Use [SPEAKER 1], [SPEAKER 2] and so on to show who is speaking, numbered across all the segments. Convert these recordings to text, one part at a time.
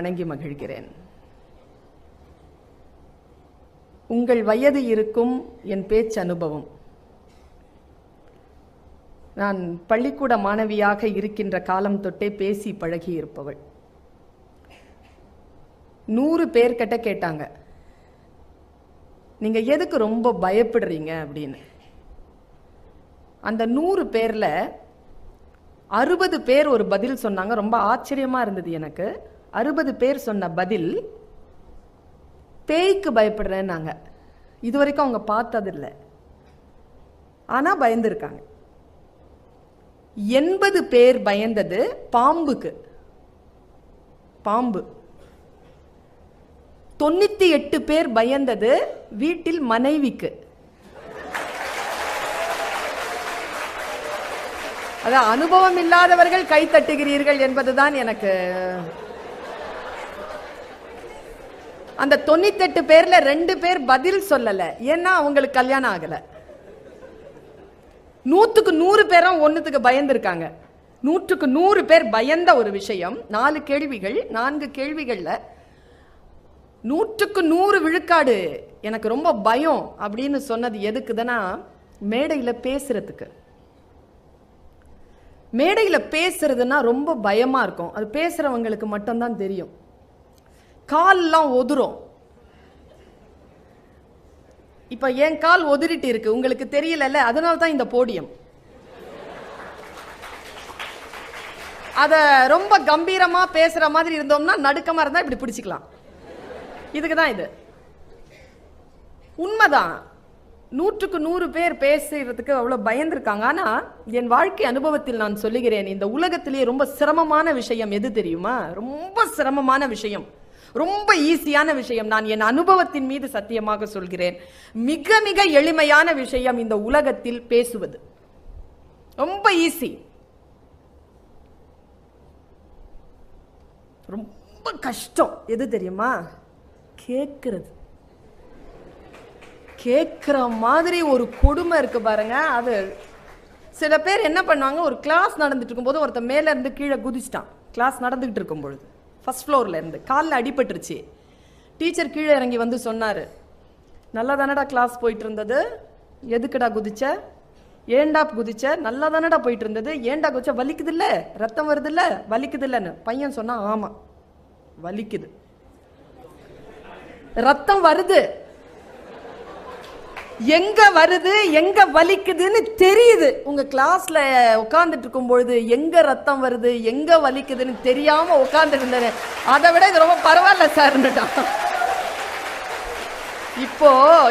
[SPEAKER 1] வணங்கி மகிழ்கிறேன். உங்கள் வயது இருக்கும் என் பேச்சு அனுபவம். நான் பள்ளிக்கூட மாணவியாக இருக்கின்ற காலம் தொட்டே பேசி பழகி இருப்பவள். 100 பேர்கிட்ட கேட்டாங்க, நீங்க எதுக்கு ரொம்ப பயப்படுறீங்க அப்படின்னு. அந்த 100 பேர்ல 60 பேர் ஒரு பதில் சொன்னாங்க. ரொம்ப ஆச்சரியமா இருந்தது எனக்கு. 60 பேர் சொன்ன பதில், பேய்க்கு பயப்படுறேன்னாங்க. இது வரைக்கும் அவங்க பார்த்ததில்லை, ஆனா பயந்துருக்காங்க. 80 பேர் பயந்தது பாம்புக்கு, பாம்பு. 98 பேர் பயந்தது வீட்டில் மனைவிக்கு. அதான் அனுபவம் இல்லாதவர்கள் கை தட்டுகிறீர்கள் என்பதுதான் எனக்கு. அந்த 98 பேர்ல 2 பேர் பதில் சொல்லல, ஏன்னா அவங்களுக்கு கல்யாணம் ஆகல. 100க்கு 100 பேரும் ஒண்ணுத்துக்கு பயந்துருக்காங்க. 100க்கு 100 பேர் பயந்த ஒரு விஷயம். 4 கேள்விகள், 4 கேள்விகள்ல 100க்கு 100 விழுக்காடு எனக்கு ரொம்ப பயம் அப்படின்னு சொன்னது எதுக்குதுன்னா, மேடையில பேசுறதுக்கு. மேடையில பேசுறதுன்னா ரொம்ப பயமா இருக்கும். அது பேசுறவங்களுக்கு மட்டும்தான் தெரியும். கால்லாம் ஒதுரும். இப்ப என் கால் ஒதுரிட்டு இருக்கு, உங்களுக்கு தெரியல, அதனால தான் இந்த போடியம். அத ரொம்ப கம்பீரமா பேசுற மாதிரி இருந்தோம்னா, நடுக்கமா இருந்தா இப்படி பிடிச்சிக்கலாம். இதுக்குதான் இது. உண்மைதான், 100க்கு 100 பேர் பேசுறதுக்கு அவ்வளவு பயந்துருக்காங்க. ஆனா என் வாழ்க்கை அனுபவத்தில் நான் சொல்லுகிறேன், இந்த உலகத்திலேயே ரொம்ப சிரமமான விஷயம் எது தெரியுமா? ரொம்ப சிரமமான விஷயம், ரொம்ப ஈஸியான விஷயம், நான் என் அனுபவத்தின் மீது சத்தியமாக சொல்கிறேன், மிக மிக எளிமையான விஷயம் இந்த உலகத்தில் பேசுவது. ரொம்ப ஈஸி. ரொம்ப கஷ்டம் எது தெரியுமா? கேட்கிறது. கேட்கிற மாதிரி ஒரு கொடுமை இருக்கு பாருங்க. அது சில பேர் என்ன பண்ணுவாங்க, ஒரு கிளாஸ் நடந்துட்டு இருக்கும்போது ஒருத்தர் மேல இருந்து கீழே குதிச்சிட்டான். கிளாஸ் நடந்துகிட்டு இருக்கும் பொழுது ஃபர்ஸ்ட் ஃப்ளோர்ல இருந்து காலில் அடிபட்டுருச்சு. டீச்சர் கீழே இறங்கி வந்து சொன்னாரு, நல்லா தானடா கிளாஸ் போயிட்டு இருந்தது, எதுக்குடா குதிச்ச, ஏண்டா குதிச்ச, நல்லா தானடா போயிட்டு இருந்தது, ஏண்டா குதிச்ச, வலிக்குது இல்ல, ரத்தம் வருது இல்ல, வலிக்குது இல்லன்னு. பையன் சொன்னா, ஆமா வலிக்குது, ரத்தம் வருது, எங்க வருது எங்க வலிக்குதுன்னு தெரியுது. உங்க கிளாஸ்ல உட்கார்ந்துட்டு இருக்கும் பொழுது எங்க ரத்தம் வருது எங்க வலிக்குதுன்னு தெரியாம உட்கார்ந்து இருந்தேன். அதை விட இது ரொம்ப பரவாயில்ல சார்ன்னுட்டான்.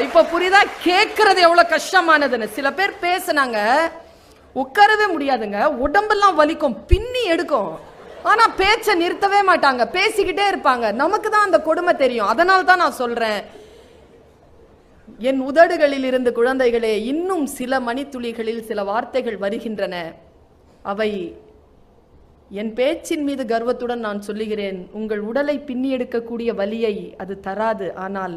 [SPEAKER 1] இப்போ புரியுதா கேட்கறது எவ்வளவு கஷ்டமானதுன்னு. சில பேர் பேசுனாங்க, உட்காரவே முடியாதுங்க, உடம்பெல்லாம் வலிக்கும், பின்னி எடுக்கும், ஆனா பேச்ச நிறுத்தவே மாட்டாங்க, பேசிக்கிட்டே இருப்பாங்க. நமக்கு தான் அந்த கொடுமை தெரியும். அதனால தான் நான் சொல்றேன், என் உதடுகளில் இருந்து குழந்தைகளே, இன்னும் சில மணித்துளிகளில் சில வார்த்தைகள் வருகின்றன. அவை என் பேச்சின் மீது கர்வத்துடன் நான் சொல்லுகிறேன், உங்கள் உடலை பின்னி எடுக்கக்கூடிய வலியை அது தராது, ஆனால்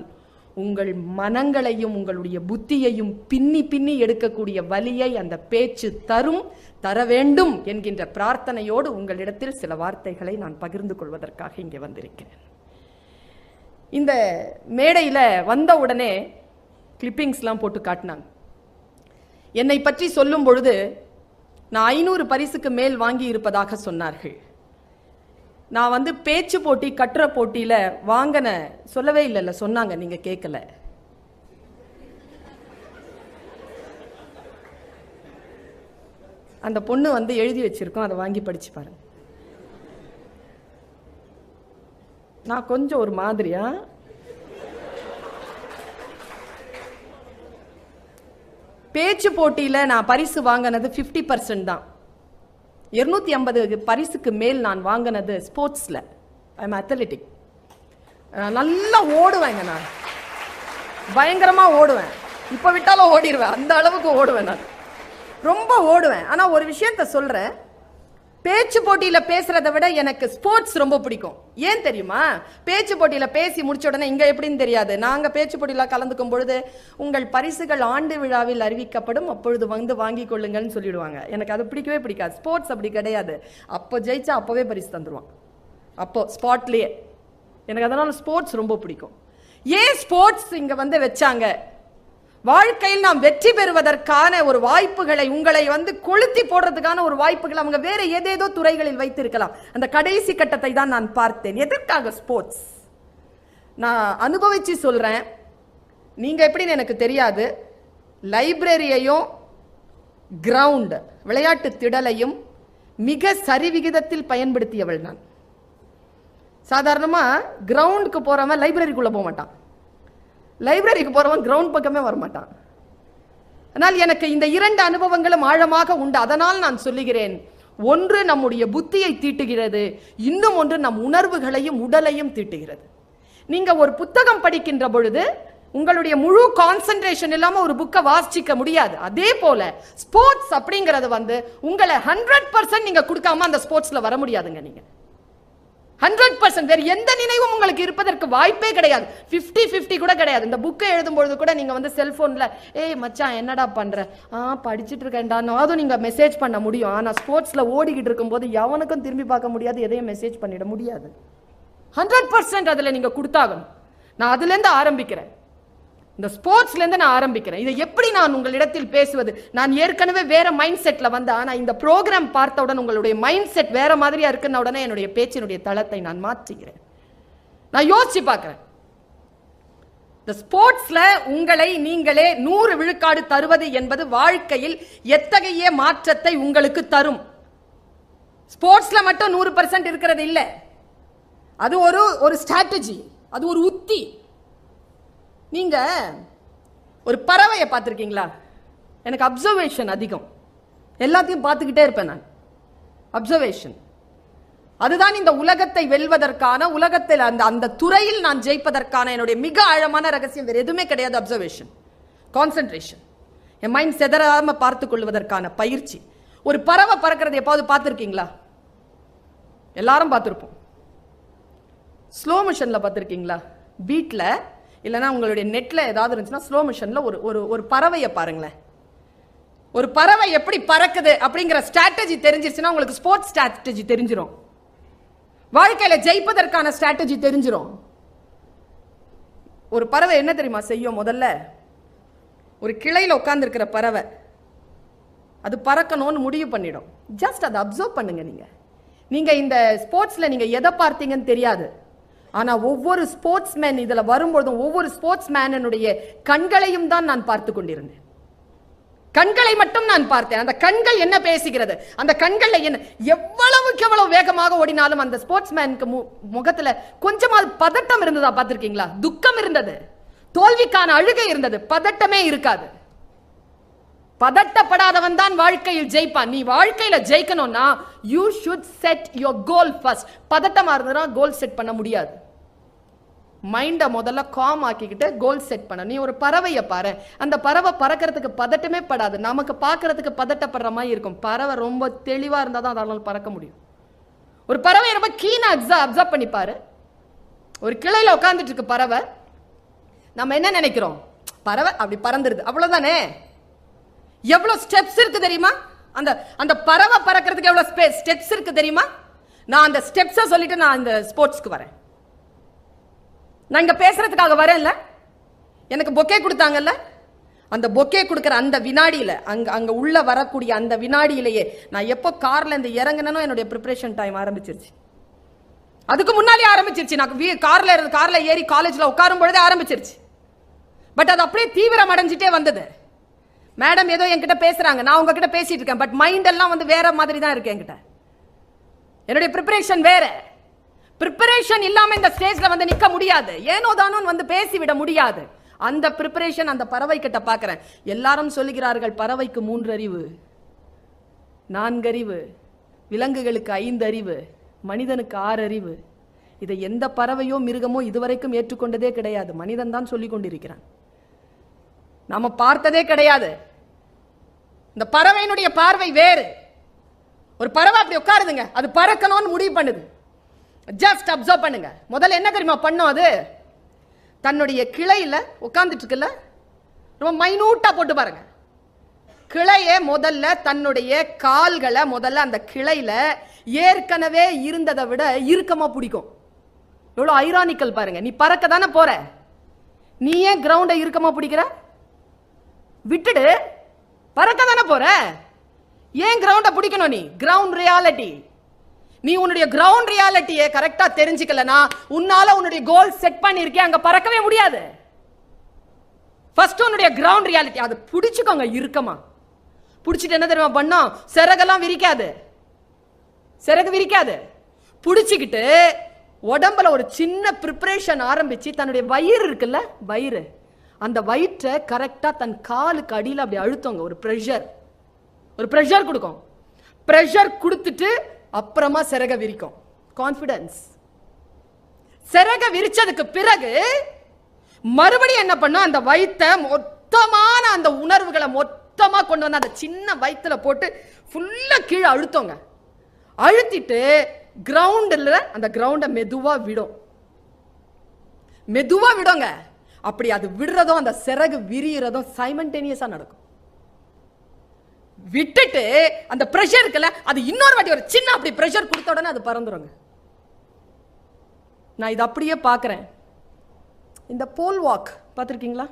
[SPEAKER 1] உங்கள் மனங்களையும் உங்களுடைய புத்தியையும் பின்னி பின்னி எடுக்கக்கூடிய வலியை அந்த பேச்சு தரும், தர வேண்டும் என்கின்ற பிரார்த்தனையோடு உங்களிடத்தில் சில வார்த்தைகளை நான் பகிர்ந்து கொள்வதற்காக இங்கே வந்திருக்கிறேன். இந்த மேடையில் வந்த உடனே கிளிப்பிங்ஸ்லாம் போட்டு காட்டினாங்க. என்னை பற்றி சொல்லும் பொழுது நான் 500 பரிசுக்கு மேல் வாங்கி இருப்பதாக சொன்னார்கள். நான் பேச்சு போட்டி கட்டுரை போட்டியில வாங்கின சொல்லவே இல்லைல்ல, சொன்னாங்க, நீங்க கேட்கல. அந்த பொண்ணு எழுதி வச்சிருக்கோம், அதை வாங்கி படிச்சு பாருங்க. நான் கொஞ்சம் ஒரு மாதிரியா பேச்சு போட்டியில நான் பரிசு வாங்கினது 50% தான். 250 பரிசுக்கு மேல் நான் வாங்கினது ஸ்போர்ட்ஸ்ல. I am athletic. நல்லா ஓடுவேங்க, நான் பயங்கரமா ஓடுவேன். இப்ப விட்டாலும் ஓடிடுவேன், அந்த அளவுக்கு ஓடுவேன், நான் ரொம்ப ஓடுவேன். ஆனா ஒரு விஷயத்த சொல்றேன், பேச்சு போட்டியில பேசுறதை விட எனக்கு ஸ்போர்ட்ஸ் ரொம்ப பிடிக்கும். ஏன் தெரியுமா? பேச்சு போட்டியில பேசி முடிச்ச உடனே இங்க எப்படின்னு தெரியாது, நாங்க பேச்சு போட்டியில கலந்துக்கும் பொழுது உங்கள் பரிசுகள் ஆண்டு விழாவில் அறிவிக்கப்படும், அப்பொழுது வாங்கி கொள்ளுங்கள்னு சொல்லிடுவாங்க. எனக்கு அது பிடிக்கவே பிடிக்காது. ஸ்போர்ட்ஸ் அப்படி கிடையாது. அப்போ ஜெயிச்சா அப்பவே பரிசு தந்துருவான், அப்போ ஸ்பாட்லயே. எனக்கு அதனால ஸ்போர்ட்ஸ் ரொம்ப பிடிக்கும். ஏன் ஸ்போர்ட்ஸ் இங்க வந்து வச்சாங்க? வாழ்க்கையில் நாம் வெற்றி பெறுவதற்கான ஒரு வாய்ப்புகளை, உங்களை வந்து கொளுத்தி போடுறதுக்கான ஒரு வாய்ப்புகள் அவங்க வேற ஏதேதோ துறைகளில் வைத்திருக்கலாம். அந்த கடைசி கட்டத்தை தான் நான் பார்த்தேன். எதற்காக ஸ்போர்ட்ஸ்? நான் அனுபவிச்சு சொல்றேன். நீங்க எப்படின்னு எனக்கு தெரியாது. லைப்ரரியையும் கிரவுண்ட் விளையாட்டு திடலையும் மிக சரிவிகிதத்தில் பயன்படுத்தியவள் நான். சாதாரணமா கிரவுண்டுக்கு போறவன் லைப்ரரிக்குள்ள போக மாட்டான், லைப்ரரிக்கு போறவன் கிரவுண்ட் பக்கமே வரமாட்டான். ஆனால் எனக்கு இந்த இரண்டு அனுபவங்களும் ஆழமாக உண்டு. அதனால் நான் சொல்லுகிறேன், ஒன்று நம்முடைய புத்தியை தீட்டுகிறது, இன்னும் ஒன்று நம் உணர்வுகளையும் உடலையும் தீட்டுகிறது. நீங்க ஒரு புத்தகம் படிக்கின்ற பொழுது உங்களுடைய முழு கான்சென்ட்ரேஷன் இல்லாம ஒரு புக்கை வாசிக்க முடியாது. அதே போல ஸ்போர்ட்ஸ் அப்படிங்கிறது வந்து உங்களை 100% நீங்க கொடுக்காம அந்த ஸ்போர்ட்ஸ்ல வர முடியாதுங்க. நீங்க 100% வேற எந்த நினைவும் உங்களுக்கு இருப்பதற்கு வாய்ப்பே கிடையாது. 50-50 கூட கிடையாது. இந்த புக்கை எழுதும்பொழுது கூட நீங்க வந்து செல்போன்ல ஏய் மச்சான் என்னடா பண்ற, படிச்சுட்டு இருக்கேன்டா, அதுவும் நீங்க மெசேஜ் பண்ண முடியும். ஆனா ஸ்போர்ட்ஸ்ல ஓடிக்கிட்டு இருக்கும் போது எவனுக்கும் திரும்பி பார்க்க முடியாது, எதையும் மெசேஜ் பண்ணிட முடியாது. 100% அதுல நீங்க கொடுத்தாகணும். நான் அதுல இருந்து ஆரம்பிக்கிறேன், இந்த ஸ்போர்ட்ஸ்ல இருந்து நான் ஆரம்பிக்கிறேன். இதை எப்படி நான் உங்களிடத்தில் பேசுவது? நான் ஏற்கனவே வேற மைண்ட் செட்ல வந்த, ஆனா இந்த ப்ரோக்ராம் பார்த்தவுடன் உங்களுடைய மைண்ட் செட் வேற மாதிரியா இருக்குன்னு உடனே என்னுடைய பேச்சினுடைய தளத்தை நான் மாற்றுகிறேன். நான் யோசிச்சு பார்க்கிறேன். இந்த ஸ்போர்ட்ஸ்ல உங்களை நீங்களே 100 விழுக்காடு தருவது என்பது வாழ்க்கையில் எத்தகைய மாற்றத்தை உங்களுக்கு தரும்? ஸ்போர்ட்ஸ்ல மட்டும் 100% இருக்கிறது இல்லை. அது ஒரு ஸ்ட்ராட்டஜி, அது ஒரு உத்தி. நீங்க ஒரு பறவையை பார்த்துருக்கீங்களா? எனக்கு அப்சர்வேஷன் அதிகம், எல்லாத்தையும் பார்த்துக்கிட்டே இருப்பேன் நான். அப்சர்வேஷன் அதுதான் இந்த உலகத்தை வெல்வதற்கான, உலகத்தில் அந்த துறையில் நான் ஜெயிப்பதற்கான என்னுடைய மிக ஆழமான ரகசியம் வேறு எதுவுமே கிடையாது. அப்சர்வேஷன், கான்சென்ட்ரேஷன், என் மைண்ட் செதறாம பார்த்து கொள்வதற்கான பயிற்சி. ஒரு பறவை பறக்கிறது எப்பாவது பார்த்துருக்கீங்களா? எல்லாரும் பார்த்துருப்போம். ஸ்லோ மோஷன்ல பார்த்துருக்கீங்களா? பீட்ல இல்லைன்னா உங்களுடைய நெட்ல ஏதாவது இருந்துச்சுன்னா ஸ்லோ மோஷன்ல ஒரு பறவையை பாருங்களேன். ஒரு பறவை எப்படி பறக்குது அப்படிங்கிற ஸ்ட்ராட்டஜி தெரிஞ்சிருச்சுன்னா உங்களுக்கு ஸ்போர்ட்ஸ் ஸ்ட்ராட்டஜி தெரிஞ்சிடும், வாழ்க்கையில ஜெயிப்பதற்கான ஸ்ட்ராட்டஜி தெரிஞ்சிடும். ஒரு பறவை என்ன தெரியுமா செய்யும்? முதல்ல ஒரு கிளையில உட்கார்ந்து இருக்கிற பறவை அது பறக்கணும்னு முடிவு பண்ணிடும். ஜஸ்ட் அதை அப்சர்வ் பண்ணுங்க. நீங்க இந்த ஸ்போர்ட்ஸ்ல நீங்க எதை பார்த்தீங்கன்னு தெரியாது, ஆனா ஒவ்வொரு ஸ்போர்ட்ஸ் மேன் இதுல வரும்போதும் ஒவ்வொரு ஸ்போர்ட்ஸ் மேனுடைய கண்களையும் தான் நான் பார்த்து கொண்டிருந்தேன். கண்களை மட்டும் நான் பார்த்தேன். அந்த கண்கள் என்ன பேசுகிறது, அந்த கண்கள்ல என்ன, எவ்வளவு வேகமாக ஓடினாலும் அந்த ஸ்போர்ட்ஸ் மேனுக்கு முகத்துல கொஞ்சமாவது பதட்டம் இருந்ததா பார்த்திருக்கீங்களா? துக்கம் இருந்தது, தோல்விக்கான அழுகை இருந்தது, பதட்டமே இருக்காது. பதட்டப்படாதவன் தான் வாழ்க்கையில் ஜெயிப்பான். நீ வாழ்க்கையில ஜெயிக்கணும்னா you should set your goal first. பதட்டமா இருந்தா கோல் செட் பண்ண முடியாது. மைண்ட முதல்ல காம் ஆக்கிக்கிட்டு கோல் செட் பண்ண. நீ ஒரு பறவையை பாரு, அந்த பறவை பறக்கிறதுக்கு பதட்டமே படாது. நமக்கு பார்க்கறதுக்கு பதட்டப்படுற மாதிரி இருக்கும். பறவை ரொம்ப தெளிவா இருந்தா தான் அதனால பறக்க முடியும். ஒரு பறவை ரொம்ப கீனா அப்சர்வ் பண்ணி பாரு. ஒரு கிளையில உட்கார்ந்துட்டு இருக்கு பறவை. நம்ம என்ன நினைக்கிறோம்? பறவை அப்படி பறந்துருது, அவ்வளவுதானே. எவ்வளவு ஸ்டெப்ஸ் இருக்கு தெரியுமா? அந்த பறவை பறக்கிறதுக்கு எவ்வளவு ஸ்டெப்ஸ் இருக்கு தெரியுமா? நான் அந்த ஸ்டெப்ஸை சொல்லிட்டு நான் இந்த ஸ்போர்ட்ஸ்க்கு வரேன். நான் இங்க பேசுறதுக்காக வரேன்ல. எனக்கு பொக்கே கொடுத்தாங்கல்ல, அந்த பொக்கே கொடுக்கிற அந்த வினாடியில அங்க உள்ள வரக்கூடிய அந்த வினாடியிலேயே நான் எப்போ கார்ல இருந்து இறங்கினோ என்னுடைய ப்ரிப்பரேஷன் டைம் ஆரம்பிச்சிருச்சு. அதுக்கு முன்னாலே ஆரம்பிச்சிருச்சு. நான் கார்ல ஏறி காலேஜ்ல உட்காரும் பொழுதே ஆரம்பிச்சிருச்சு. பட் அது அப்படியே தீவிரம் அடைஞ்சிட்டே வந்தது. மேடம் ஏதோ என்கிட்ட பேசுறாங்க, நான் உங்ககிட்ட பேசிட்டு இருக்கேன், பட் மைண்ட் எல்லாம் வந்து வேற மாதிரி தான் இருக்கு என்கிட்ட. என்னுடைய ப்ரிப்பரேஷன் வேற. ப்ரிப்பரேஷன் இல்லாம இந்த ஸ்டேஜ்ல வந்து நிக்க முடியாது, ஏனோ தானோ வந்து பேசிவிட முடியாது. அந்த ப்ரிப்பரேஷன் அந்த பறவை கிட்ட பாக்குறேன். எல்லாரும் சொல்லுகிறார்கள் பறவைக்கு 3 அறிவு, 4 அறிவு, விலங்குகளுக்கு 5 அறிவு, மனிதனுக்கு 6 அறிவு. இதை எந்த பறவையோ மிருகமோ இதுவரைக்கும் ஏற்றுக்கொண்டதே கிடையாது. மனிதன் தான் சொல்லிக் கொண்டிருக்கிறான், நாம பார்த்ததே கிடையாது. இந்த பறவையினுடைய பார்வை வேறு. ஒரு பறவை அப்படி உட்காருதுங்க, அது பறக்கணும்னு முடிவு பண்ணுது. ஜஸ்ட் அப்சர்வ் பண்ணுங்க. முதல்ல என்ன தெரியுமா பண்ணும்? அது தன்னுடைய கிளையில உட்கார்ந்துட்டு இருக்குல்ல, ரொம்ப மைனூட்டா போட்டு பாருங்க. கிளைய முதல்ல தன்னுடைய கால்களை முதல்ல அந்த கிளையில ஏற்கனவே இருந்ததை விட இறுக்கமா பிடிக்கும். எவ்வளவு ஐரானிக்கல் பாருங்க. நீ பறக்க தானே போற, நீ ஏன் கிரவுண்டை இறுக்கமா பிடிக்கிற? விட்டுடு, பறக்க தானே போற, ஏன் கிரவுண்டை பிடிக்கணும்? நீ கிரவுண்ட் ரியாலிட்டி, நீ உன்னுடைய கிரவுண்ட் ரியாலிட்டியை கரெக்டா தெரிஞ்சுக்கலனா உன்னால உன்னுடைய கோல் செட் பண்ணிருக்கே அங்க பறக்கவே முடியாது. ஃபர்ஸ்ட் உன்னுடைய கிரவுண்ட் ரியாலிட்டி அது பிடிச்சுக்கோங்க இறுக்கமா. பிடிச்சிட்டு என்ன தெரியுமா பண்ணோம்? சிறகெல்லாம் விரிக்காது, சிறகு விரிக்காது. பிடிச்சிக்கிட்டு உடம்புல ஒரு சின்ன ப்ரிப்பரேஷன் ஆரம்பிச்சு தன்னுடைய வயிறு இருக்குல்ல, வயிறு, அந்த வயிற்றை கரெக்டா தன் காலுக்கு அடியில் அப்படி அழுத்தவங்க. ஒரு ப்ரெஷர் கொடுக்கும். ப்ரெஷர் கொடுத்துட்டு அப்புறமா சிறக விரிக்கும். கான்ஃபிடன்ஸ். சிறக விரிச்சதுக்கு பிறகு மறுபடியும் என்ன பண்ணும்? அந்த வயிற்றை மொத்தமான அந்த உணர்வுகளை மொத்தமா கொண்டு வந்து அந்த சின்ன வயிற்றுல போட்டு ஃபுல்லா கீழே அழுத்தோங்க. அழுத்திட்டு கிரவுண்டில் அந்த கிரவுண்டை மெதுவா விடும். மெதுவா விடுங்க. அப்படி அது விடுறதும் அந்த சிறகு விரிகிறதும் சைமல்டேனியஸா நடக்கும். விட்டுட்டு அந்த பிரஷர் இருக்குல்ல, அது இன்னொரு வாட்டி ஒரு சின்ன அப்படி பிரஷர் கொடுத்த உடனே அது பறந்துருங்க. நான் இது அப்படியே பார்க்கிறேன். இந்த போல் வாக் பார்த்துருக்கீங்களா?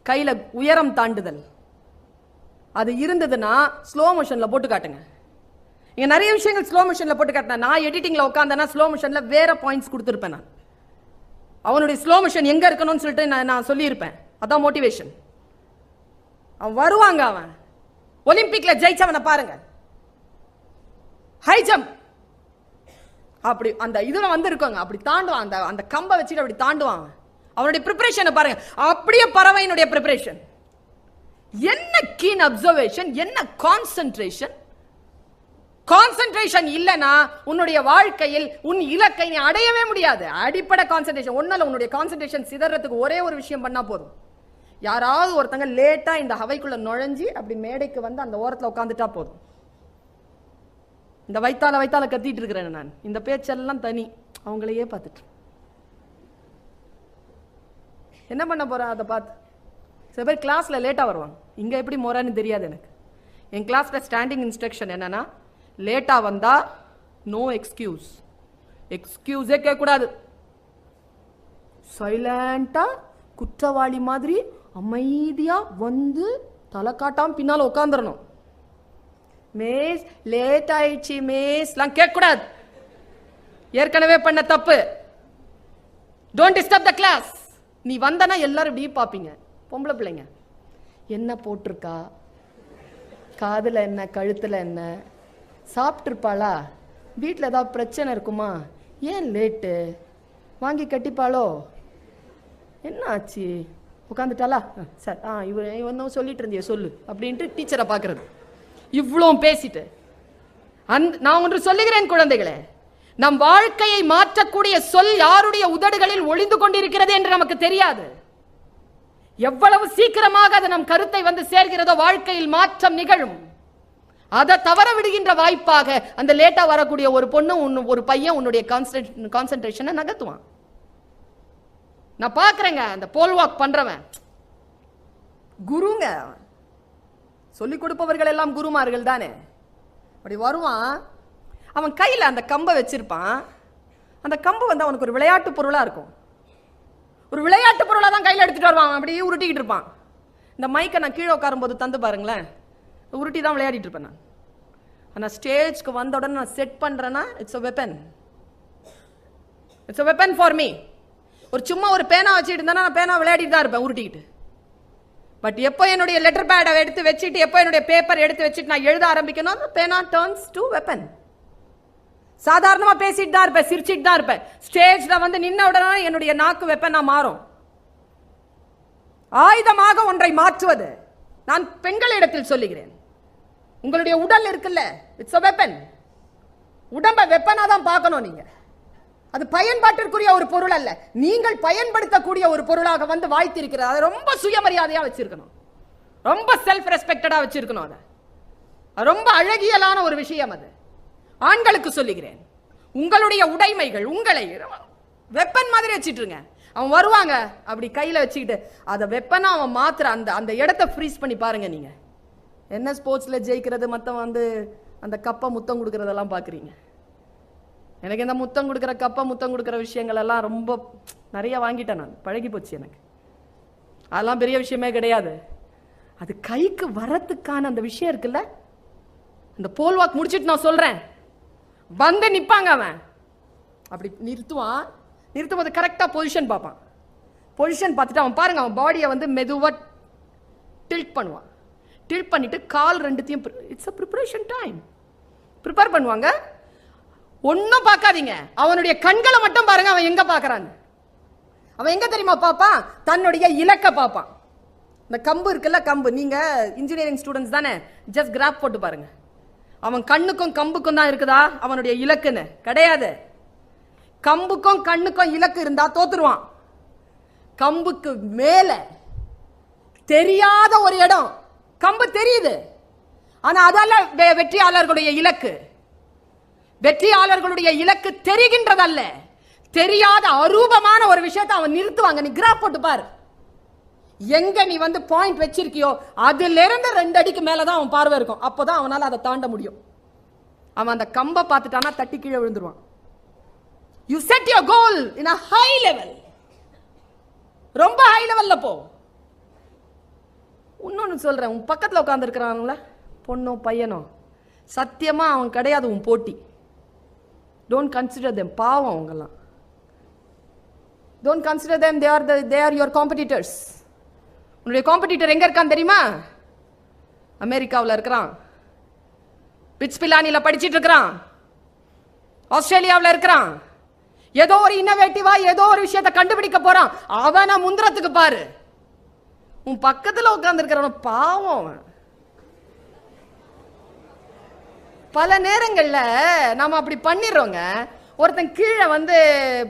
[SPEAKER 1] கையில உயரம் தாண்டுதல் அது இருந்ததுன்னா ஸ்லோ மோஷன்ல போட்டு காட்டுங்க. இங்க நிறைய விஷயங்கள் ஸ்லோ மோஷன்ல போட்டு காட்டினேன். நான் எடிட்டிங்ல உட்காந்தேன்னா ஸ்லோ மோஷன்ல வேற பாயிண்ட்ஸ் கொடுத்துருப்பேன். நான் அவனுடைய ஸ்லோ மோஷன் எங்க இருக்கணும்னு சொல்லிட்டு நான் சொல்லியிருப்பேன். அதான் மோட்டிவேஷன். அவன் வருவாங்க. அவன் ஒலிம்பிக்ல ஜெயிச்சவனை பாருங்க, ஹை ஜம்ப் அப்படி அந்த இதுல வந்து இருக்காங்க, அப்படி தாண்டுவான். அந்த அந்த கம்பை வச்சுட்டு அப்படி தாண்டுவான். அவனுடைய ப்ரிப்பரேஷனை பாருங்க. அப்படியே பறவையினுடைய ப்ரிப்பரேஷன். என்ன கீன் அப்சர்வேஷன், என்ன கான்சென்ட்ரேஷன். கான்சென்ட்ரேஷன் இல்லனா உன்னுடைய வாழ்க்கையில் உன் இலக்கை நீ அடையவே முடியாது. அடிப்படை கான்சென்ட்ரேஷன் ஒண்ணால உன்னுடைய கான்சென்ட்ரேஷன் சிதறதுக்கு ஒரே ஒரு விஷயம் பண்ணா போதும். யாராவது ஒருத்தங்க லேட்டா இந்த ஹவைக்குள்ள நுழைஞ்சி அப்படி மேடைக்கு வந்து அந்த ஓரத்தில் உட்காந்துட்டா போதும். இந்த வைத்தால கத்திட்டு இருக்கிறேன் நான். இந்த பேச்செல்லாம் தனி, அவங்களையே பார்த்துட்டு என்ன பண்ண போறேன் அதை பார்த்து. சில பேர் கிளாஸ்ல லேட்டா வருவாங்க. இங்க எப்படி முறைன்னு தெரியாது எனக்கு. என் கிளாஸ்ல ஸ்டாண்டிங் இன்ஸ்ட்ரக்ஷன் என்னன்னா, லேட்டா வந்தா நோ எக்ஸ்கியூஸ். எக்ஸ்கியூஸே கேட்க கூடாது. சைலண்டா குற்றவாளி மாதிரி அமைதியா வந்து தலை காட்டாம பின்னால உட்காந்துடணும். மேஸ் லேட் ஆயிடுச்சு மேஸ்லாம் கேட்கக்கூடாது. ஏற்கனவே பண்ண தப்பு. Don't disturb the class. நீ வந்தனா எல்லாரும் இப்படி பாப்பீங்க. பொம்பளை பிள்ளைங்க என்ன போட்டிருக்கா, காதுல என்ன, கழுத்துல என்ன, சாப்பிட்டுருப்பாளா, வீட்டில் ஏதாவது பிரச்சனை இருக்குமா, ஏன் லேட்டு, வாங்கி கட்டிப்பாளோ, என்ன ஆச்சு, உட்காந்துட்டாளா, சார் இவன் சொல்லிட்டு இருந்திய சொல்லு அப்படின்ட்டு டீச்சரை பார்க்கறது. இவ்வளோ பேசிட்டு நான் ஒன்று சொல்லுகிறேன் குழந்தைகளே, நம் வாழ்க்கையை மாற்றக்கூடிய சொல் யாருடைய உதடுகளில் ஒளிந்து கொண்டிருக்கிறது என்று நமக்கு தெரியாது. எவ்வளவு சீக்கிரமாக அது நம் கருத்தை வந்து சேர்கிறதோ வாழ்க்கையில் மாற்றம் நிகழும். அதை தவற விடுகின்ற வாய்ப்பாக அந்த லேட்டா வரக்கூடிய ஒரு பொண்ணு ஒரு பையன் உன்னுடைய கான்சென்ட்ரேஷனை நகர்த்துவான். நான் பார்க்கிறேங்க, அந்த போல் வாக் பண்றவன் குருங்க, சொல்லிக் கொடுப்பவர்கள் எல்லாம் குருமார்கள் தானே. அப்படி வருவான், அவன் கையில் அந்த கம்பை வச்சிருப்பான். அந்த கம்பு வந்து அவனுக்கு ஒரு விளையாட்டு பொருளா இருக்கும். ஒரு விளையாட்டு பொருளா தான் கையில் எடுத்துட்டு வருவான். அப்படியே உருட்டிக்கிட்டு இருப்பான். இந்த மைக்கை நான் கீழே உட்காரும் போது தந்து பாருங்களேன், உருட்டி தான் விளையாடிட்டு இருப்பேன் நான். ஆனால் ஸ்டேஜ்க்கு வந்த உடனே நான் செட் பண்றேன்னா it's a weapon. It's a weapon for me. ஒரு சும்மா ஒரு பேனா வச்சுட்டு இருந்தா நான் பேனா விளையாடிட்டு தான் இருப்பேன் உருட்டிக்கிட்டு. பட் எப்போ என்னுடைய லெட்டர் பேடை எடுத்து வச்சுட்டு, எப்போ என்னுடைய பேப்பர் எடுத்து வச்சுட்டு நான் எழுத ஆரம்பிக்கணும், பேனா டர்ன்ஸ் டு வெப்பன். சாதாரணமா பேசிட்டு தான் இருப்பேன், சிரிச்சிட்டு தான் இருப்பேன். ஸ்டேஜ்ல வந்து நின்ன உடனே என்னுடைய நாக்கு வெப்பனா மாறும். ஆயுதமாக ஒன்றை மாற்றுவது. நான் பெண்களிடத்தில் சொல்லுகிறேன், உங்களுடைய உடல் இருக்குல்ல, இட்ஸ் a weapon. உடம்ப வெப்பனா தான் பார்க்கணும் நீங்க. அது பயன்பாட்டிற்குரிய ஒரு பொருள் அல்ல, நீங்கள் பயன்படுத்தக்கூடிய ஒரு பொருளாக வந்து வாய்த்திருக்கிறது. அதை ரொம்ப சுயமரியாதையா வச்சிருக்கணும், ரொம்ப செல்ஃப் ரெஸ்பெக்டடா வச்சிருக்கணும். அது ரொம்ப அழகியலான ஒரு விஷயம். அது ஆண்களுக்கு சொல்லுகிறேன், உங்களுடைய உடைமைகள் உங்களை வெப்பன் மாதிரி வச்சிட்டுருங்க. அவன் வருவாங்க அப்படி கையில வச்சுக்கிட்டு அதை வெப்பனா அவன் மாத்திர அந்த இடத்தை ஃப்ரீஸ் பண்ணி பாருங்க. நீங்க என்ன ஸ்போர்ட்ஸ்ல ஜெயிக்கிறது, மத்தவன் வந்து அந்த கப்பை முத்தம் கொடுக்கறதெல்லாம் பாக்குறீங்க. எனக்கு இந்த முத்தம் கொடுக்குற கப்பை முத்தம் கொடுக்குற விஷயங்கள் எல்லாம் ரொம்ப நிறைய வாங்கிட்டேன், நான் பழகி போச்சு எனக்கு. அதெல்லாம் பெரிய விஷயமே கிடையாது. அது கைக்கு வரத்துக்கான அந்த விஷயம் இருக்குல்ல, அந்த போல் வாக் முடிச்சுட்டு நான் சொல்றேன், வந்து நிப்பாங்க அவன், அப்படி நிறுத்துவான். நிறுத்தும் போது கரெக்டா பொசிஷன் பார்ப்பான். பொசிஷன் பார்த்துட்டு அவன் பாருங்க, அவன் பாடியை வந்து மெதுவா டில்ட் பண்ணுவான். டில்ட் பண்ணிட்டு கால் ரெண்டுத்தையும், it's a preparation time, prepare பண்ணுவாங்க. ஒன்னும் பார்க்காதீங்க, அவனுடைய கண்களை மட்டும் பாருங்க, அவன் எங்க பார்க்கறான். அவன் எங்க தெரியுமா பார்ப்பான்? தன்னுடைய இலக்க பார்ப்பான். இந்த கம்பு இருக்குல்ல, கம்பு, நீங்க இன்ஜினியரிங் ஸ்டூடெண்ட்ஸ் தானே, ஜஸ்ட் கிராப் போட்டு பாருங்க. அவன் கண்ணுக்கும் கம்புக்கும் தான் இருக்குதா அவனுடைய இலக்குன்னு? கிடையாது. கம்புக்கும் கண்ணுக்கும் இலக்கு இருந்தா தோத்துருவான். கம்புக்கு மேல தெரியாத ஒரு இடம், கம்பு தெரியுது, ஆனா அதெல்லாம் வெற்றியாளர்களுடைய இலக்கு. வெற்றியாளர்களுடைய இலக்கு தெரிகின்றதல்ல, தெரியாத அரூபமான ஒரு விஷயத்தை அவன் நிறுத்துவாங்க. நீ கிராப் போட்டு பாரு, எங்க நீ வந்து பாயிண்ட் வச்சிருக்கியோ அதுல இருந்து 2 அடிக்கு மேலதான் அவன் பார்வை இருக்கும். அப்பதான் அவனால அதை தாண்ட முடியும். அவன் அந்த கம்பை பார்த்துட்டானா தட்டி கீழே விழுந்துருவான். You set your goal in a high level, ரொம்ப ஹை லெவல்ல போ. இன்னொன்னு சொல்றேன், உன் பக்கத்துல உட்கார்ந்து இருக்கிறாங்களா பொண்ணோ பையனோ, சத்தியமா அவன் கிடையாது உன் போட்டி. Don't consider them, பாவம் அவங்கெல்லாம். Don't consider them, they are your competitors. உன்னுடைய காம்படிட்டர் எங்க இருக்கான் தெரியுமா? அமெரிக்காவில் இருக்கிறான், பிட்ஸ்பிலானில படிச்சிட்டு இருக்கிறான், ஆஸ்திரேலியாவில் இருக்கிறான், ஏதோ ஒரு இன்னோவேட்டிவா ஏதோ ஒரு விஷயத்தை கண்டுபிடிக்க போறான். அவனை முந்திரத்துக்கு பாரு. உன் பக்கத்துல உட்கார்ந்து இருக்கிறவன் பாவம் அவன். பல நேரங்கள்ல நாம அப்படி பண்ணிடுறோங்க. ஒருத்தன் கீழே வந்து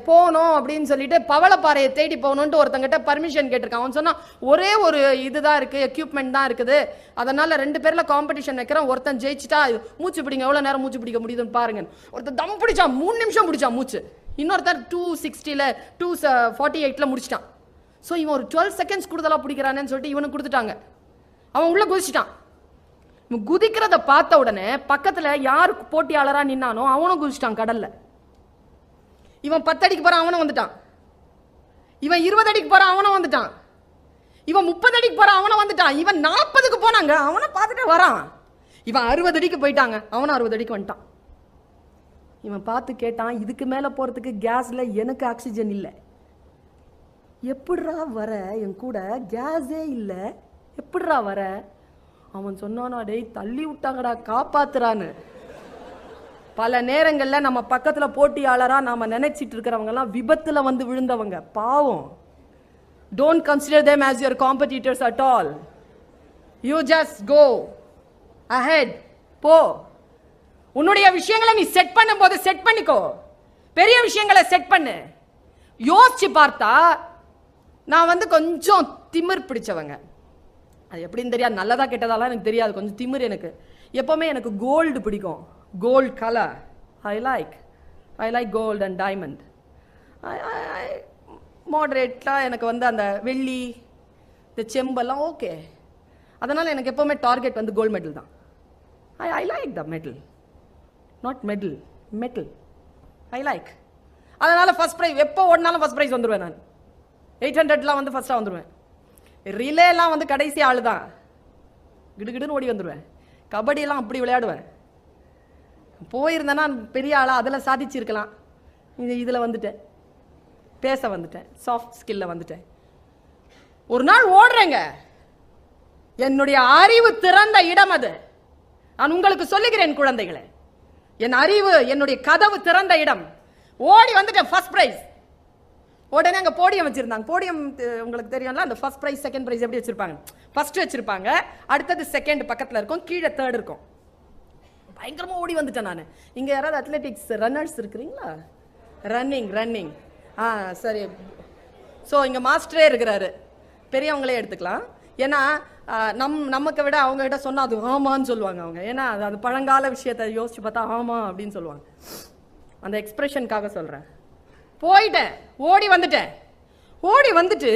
[SPEAKER 1] போகணும் அப்படின்னு சொல்லிட்டு பவளப்பாறையை தேடி போகணும்னு ஒருத்தங்கிட்ட பர்மிஷன் கேட்டிருக்கான். அவன் சொன்னா ஒரே ஒரு இதுதான் இருக்கு, எக்யூப்மெண்ட் தான் இருக்குது, அதனால 2 பேர்ல காம்படிஷன் வைக்கிறேன், ஒருத்தன் ஜெயிச்சுட்டா மூச்சு பிடிங்க, எவ்வளவு நேரம் மூச்சு பிடிக்க முடியுதுன்னு பாருங்க. ஒருத்தன் தம் பிடிச்சான், 3 நிமிஷம் பிடிச்சான் மூச்சு, இன்னொருத்தர் 260ல 248ல முடிச்சிட்டான். ஸோ இவன் ஒரு 12 செகண்ட்ஸ் கூடுதலா பிடிக்கிறானேன்னு சொல்லிட்டு இவனுக்கு கொடுத்துட்டாங்க. அவன் உள்ள குதிச்சிட்டான். குதிக்கிறத பார்த்த உடனே பக்கத்துல யாரு போட்டியாளரா நின்னானோ அவனும் குதிச்சிட்டான் கடல்ல. இவன் 10 அடிக்கு போறான், அவனும் வந்துட்டான். இவன் 20 அடிக்கு போறான், அவனும் வந்துட்டான். இவன் 30 அடிக்கு போறான், அவனும் வந்துட்டான். இவன் 40க்கு போனாங்க, அவனை பார்த்துட்டு வரான். இவன் 60 அடிக்கு போயிட்டாங்க, அவனும் 60 அடிக்கு வந்துட்டான். இவன் பார்த்து கேட்டான், இதுக்கு மேல போறதுக்கு கேஸ்ல எனக்கு ஆக்சிஜன் இல்லை, எப்படிரா வர? என் கூட கேஸே இல்லை, எப்படிரா வர? அவன் சொன்னானா, டேய் தள்ளி விட்டாங்கடா காப்பாத்துறான்னு. பல நேரங்கள்ல நம்ம பக்கத்துல போட்டியாளரா நாம நினைச்சிட்டு இருக்கிறவங்க எல்லாம் விபத்துல வந்து விழுந்தவங்க, பாவம். Don't consider them as your competitors at all. You just go ahead, போ. உன்னுடைய விஷயங்களை நீ செட் பண்ணும் போது செட் பண்ணிக்கோ, பெரிய விஷயங்களை செட் பண்ணு. யோசிச்சு பார்த்தா நான் வந்து கொஞ்சம் திமிர் பிடிச்சவங்க, அது எப்படின்னு தெரியாது, நல்லதா கெட்டதாலாம் எனக்கு தெரியாது, கொஞ்சம் திமிர் எனக்கு. எப்பவுமே எனக்கு கோல்டு பிடிக்கும், gold colour. I like gold and diamond. மாடரேட்டாக எனக்கு வந்து அந்த வெள்ளி, இந்த செம்பெல்லாம் ஓகே. அதனால் எனக்கு எப்போவுமே டார்கெட் வந்து கோல்டு மெடல் தான். I like the medal, not metal. I like. அதனால் ஃபர்ஸ்ட் ப்ரைஸ் எப்போ ஓடினாலும் ஃபர்ஸ்ட் ப்ரைஸ் வந்துடுவேன் நான். 800லாம் வந்து ஃபர்ஸ்ட்டாக வந்துடுவேன். ரிலேலாம் வந்து கடைசி ஆள் தான், கிடுகிடுன்னு ஓடி வந்துடுவேன். கபடியெல்லாம் அப்படி விளையாடுவேன். போயிருந்தேன்னா பெரிய ஆளாக அதில் சாதிச்சிருக்கலாம். இதில் வந்துட்டேன், பேச வந்துட்டேன், சாஃப்ட் ஸ்கில்ல வந்துட்டேன். ஒரு நாள் ஓடுறேங்க, என்னுடைய அறிவு திறந்த இடம் அது. நான் உங்களுக்கு சொல்லுகிறேன் குழந்தைகளே, என் அறிவு என்னுடைய கதவு திறந்த இடம். ஓடி வந்துட்டேன், ஃபர்ஸ்ட் பிரைஸ். உடனே அங்கே போடியம் வச்சிருந்தாங்க. போடியம் உங்களுக்கு தெரியும்ல, அந்த ஃபர்ஸ்ட் பிரைஸ் செகண்ட் பிரைஸ் எப்படி வச்சிருப்பாங்க? ஃபர்ஸ்ட் வச்சிருப்பாங்க, அடுத்தது செகண்ட் பக்கத்தில் இருக்கும், கீழே தேர்ட் இருக்கும். பயங்கரமாக ஓடி வந்துட்டேன் நான். இங்கே யாராவது அத்லெட்டிக்ஸ் ரன்னர்ஸ் இருக்கிறீங்களா? ரன்னிங் சரி. ஸோ இங்கே மாஸ்டரே இருக்கிறாரு, பெரியவங்களே எடுத்துக்கலாம். ஏன்னா நமக்கு விட அவங்க கிட்ட சொன்னால் அது ஆமான்னு சொல்லுவாங்க அவங்க. ஏன்னா அது பழங்கால விஷயத்தை யோசிச்சு பார்த்தா ஆமா அப்படின்னு சொல்லுவாங்க. அந்த எக்ஸ்பிரஷனுக்காக சொல்கிறேன். போயிட்டேன், ஓடி வந்துட்டு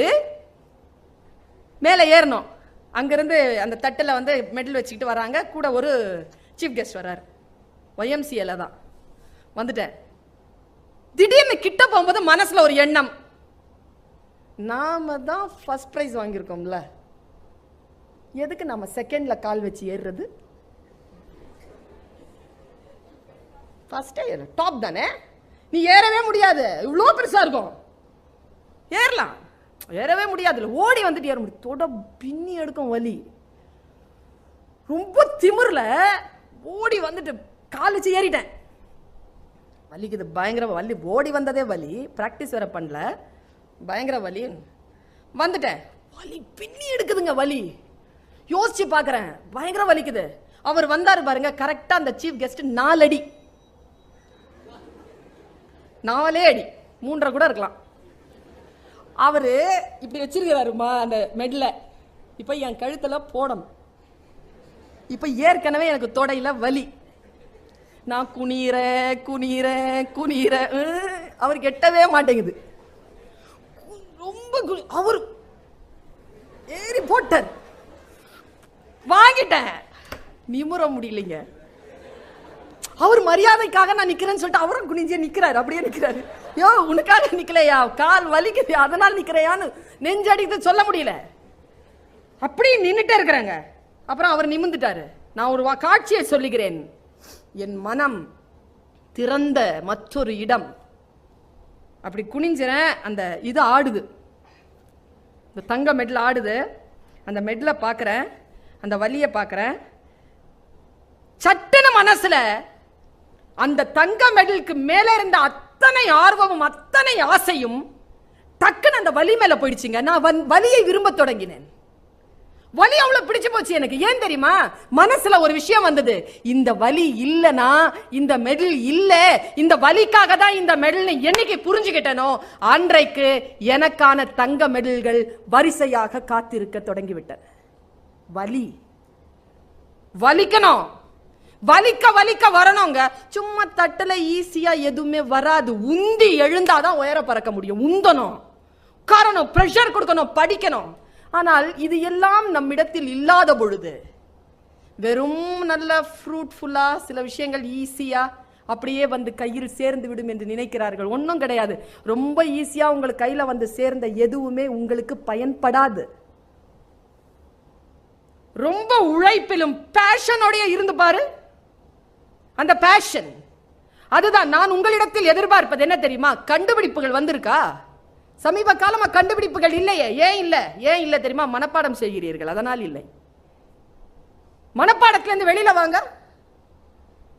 [SPEAKER 1] மேலே ஏறணும். அங்கேருந்து அந்த தட்டில் வந்து மெடல் வச்சுக்கிட்டு வராங்க, கூட ஒரு சீஃப் கெஸ்ட் வர்றார், YMCAல தான். வந்துட்டேன், திடீர்னு கிட்ட போகும்போது மனசுல ஒரு எண்ணம், நாம தான் ஃபர்ஸ்ட் பிரைஸ் வாங்கியிருக்கோம்ல, எதுக்கு நம்ம செகண்ட்ல கால் வச்சு ஏறுறது? ஃபர்ஸ்டே ஏறு, டாப் தானே, நீ ஏறவே முடியாது, இவ்வளோ பெருசா இருக்கும். ஏறலாம், ஏறவே முடியாது, ஓடி வந்துட்டு ஏற முடியும். தொட பின்னி எடுக்கும் வலி. ரொம்ப திமிர்ல ஓடி வந்துட்டு கால் வச்சு ஏறிட்டேன். வலிக்குது, பயங்கர வலி. ஓடி வந்ததே வலி, பிராக்டிஸ் வேற பண்ணல, பயங்கர வலி. வந்துட்டேன், வலி பின்னி எடுக்குதுங்க வலி. யோசிச்சு பாக்குறேன், பயங்கர வலிக்குது. அவர் வந்தாரு பாருங்க, கரெக்டா அந்த சீஃப் கெஸ்ட் 4 அடி, 4 அடி, 3.5 கூட இருக்கலாம். அவரு இப்படி வச்சிருக்கிறாருமா அந்த மெட்ல. இப்ப என் கழுத்துல போடணும். இப்ப ஏற்கனவே எனக்கு தொடையில வலி. நான் குனிற குனிற குனிற, அவருக்கு எட்டவே மாட்டேங்குது. ரொம்ப அவர் ஏறி போட்டார், வாங்கிட்டேன். நிமுற முடியலைங்க. அவர் மரியாதைக்காக நான் நிக்கிறேன்னு சொல்லிட்டு அவரும் குனிஞ்சே நிக்கிறாரு, அப்படியே நிக்கிறாரு. யோ, உனக்காக நிக்கலையா, கால் வலிக்குது அதனால நிக்கிறையான்னு நெஞ்சடித்து சொல்ல முடியல. அப்படி நின்னுட்டே இருக்கிறாங்க. அப்புறம் அவர் நிமிர்ந்துட்டாரு. நான் ஒரு காட்சியை சொல்லுகிறேன். என் மனம் திறந்த மற்றொரு இடம். அப்படி குனிஞ்சேன், அந்த இது ஆடுது, இந்த தங்க மெட்ல ஆடுது. அந்த மெட்ல பாக்குறேன், அந்த வலிய பாக்குறேன். சட்டுன்னு மனசுல அந்த தங்க மெடலுக்கு மேல இருந்த அத்தனை ஆர்வமும் அத்தனை ஆசையும் டக்குன்னு அந்த வலி மேல போயிடுச்சுங்க. நான் வலியை விரும்ப தொடங்கினேன். வலி அவ்வளவு பிடிச்சு போச்சு எனக்கு. ஏன் தெரியுமா? மனசுல ஒரு விஷயம் வந்தது, இந்த வலி இல்லனா இந்த மெடல் இல்ல, இந்த வலிக்காக தான் இந்த மெடல் என்னைக்கு புரிஞ்சுக்கிட்டனோ அன்றைக்கு எனக்கான தங்க மெடல்கள் வரிசையாக காத்திருக்க தொடங்கிவிட்டன. வலி வலிக்கணும், வலிக்க வலிக்க வரணுங்க. சும்மா தட்டுல ஈஸியா எதுவுமே வராது. உந்தி எழுந்தாதான் உயர பறக்க முடியும். உந்தணும், உட்காரணும், பிரஷர் கொடுக்கணும், படிக்கணும். ஆனால் இது எல்லாம் நம்மிடத்தில் இல்லாத பொழுது வெறும் நல்ல ஃப்ரூட்ஃபுல்லா சில விஷயங்கள் ஈஸியா அப்படியே வந்து கையில் சேர்ந்து விடும் என்று நினைக்கிறார்கள். ஒன்றும் கிடையாது. ரொம்ப ஈஸியா உங்களுக்கு கையில வந்து சேர்ந்த எதுவுமே உங்களுக்கு பயன்படாது. ரொம்ப உழைப்பிலும் பேஷனோட இருந்து பாரு. அந்த பேஷன் அதுதான் நான் உங்களிடத்தில் எதிர்பார்ப்பது. என்ன தெரியுமா? கண்டுபிடிப்புகள் வந்திருக்கா? சமீப காலமா கண்டுபிடிப்புகள் இல்லையே. ஏன் இல்ல தெரியுமா? மனப்பாடம் செய்கிறீர்கள், அதனால் இல்லை. மனப்பாடத்துல இருந்து வெளியில வாங்க.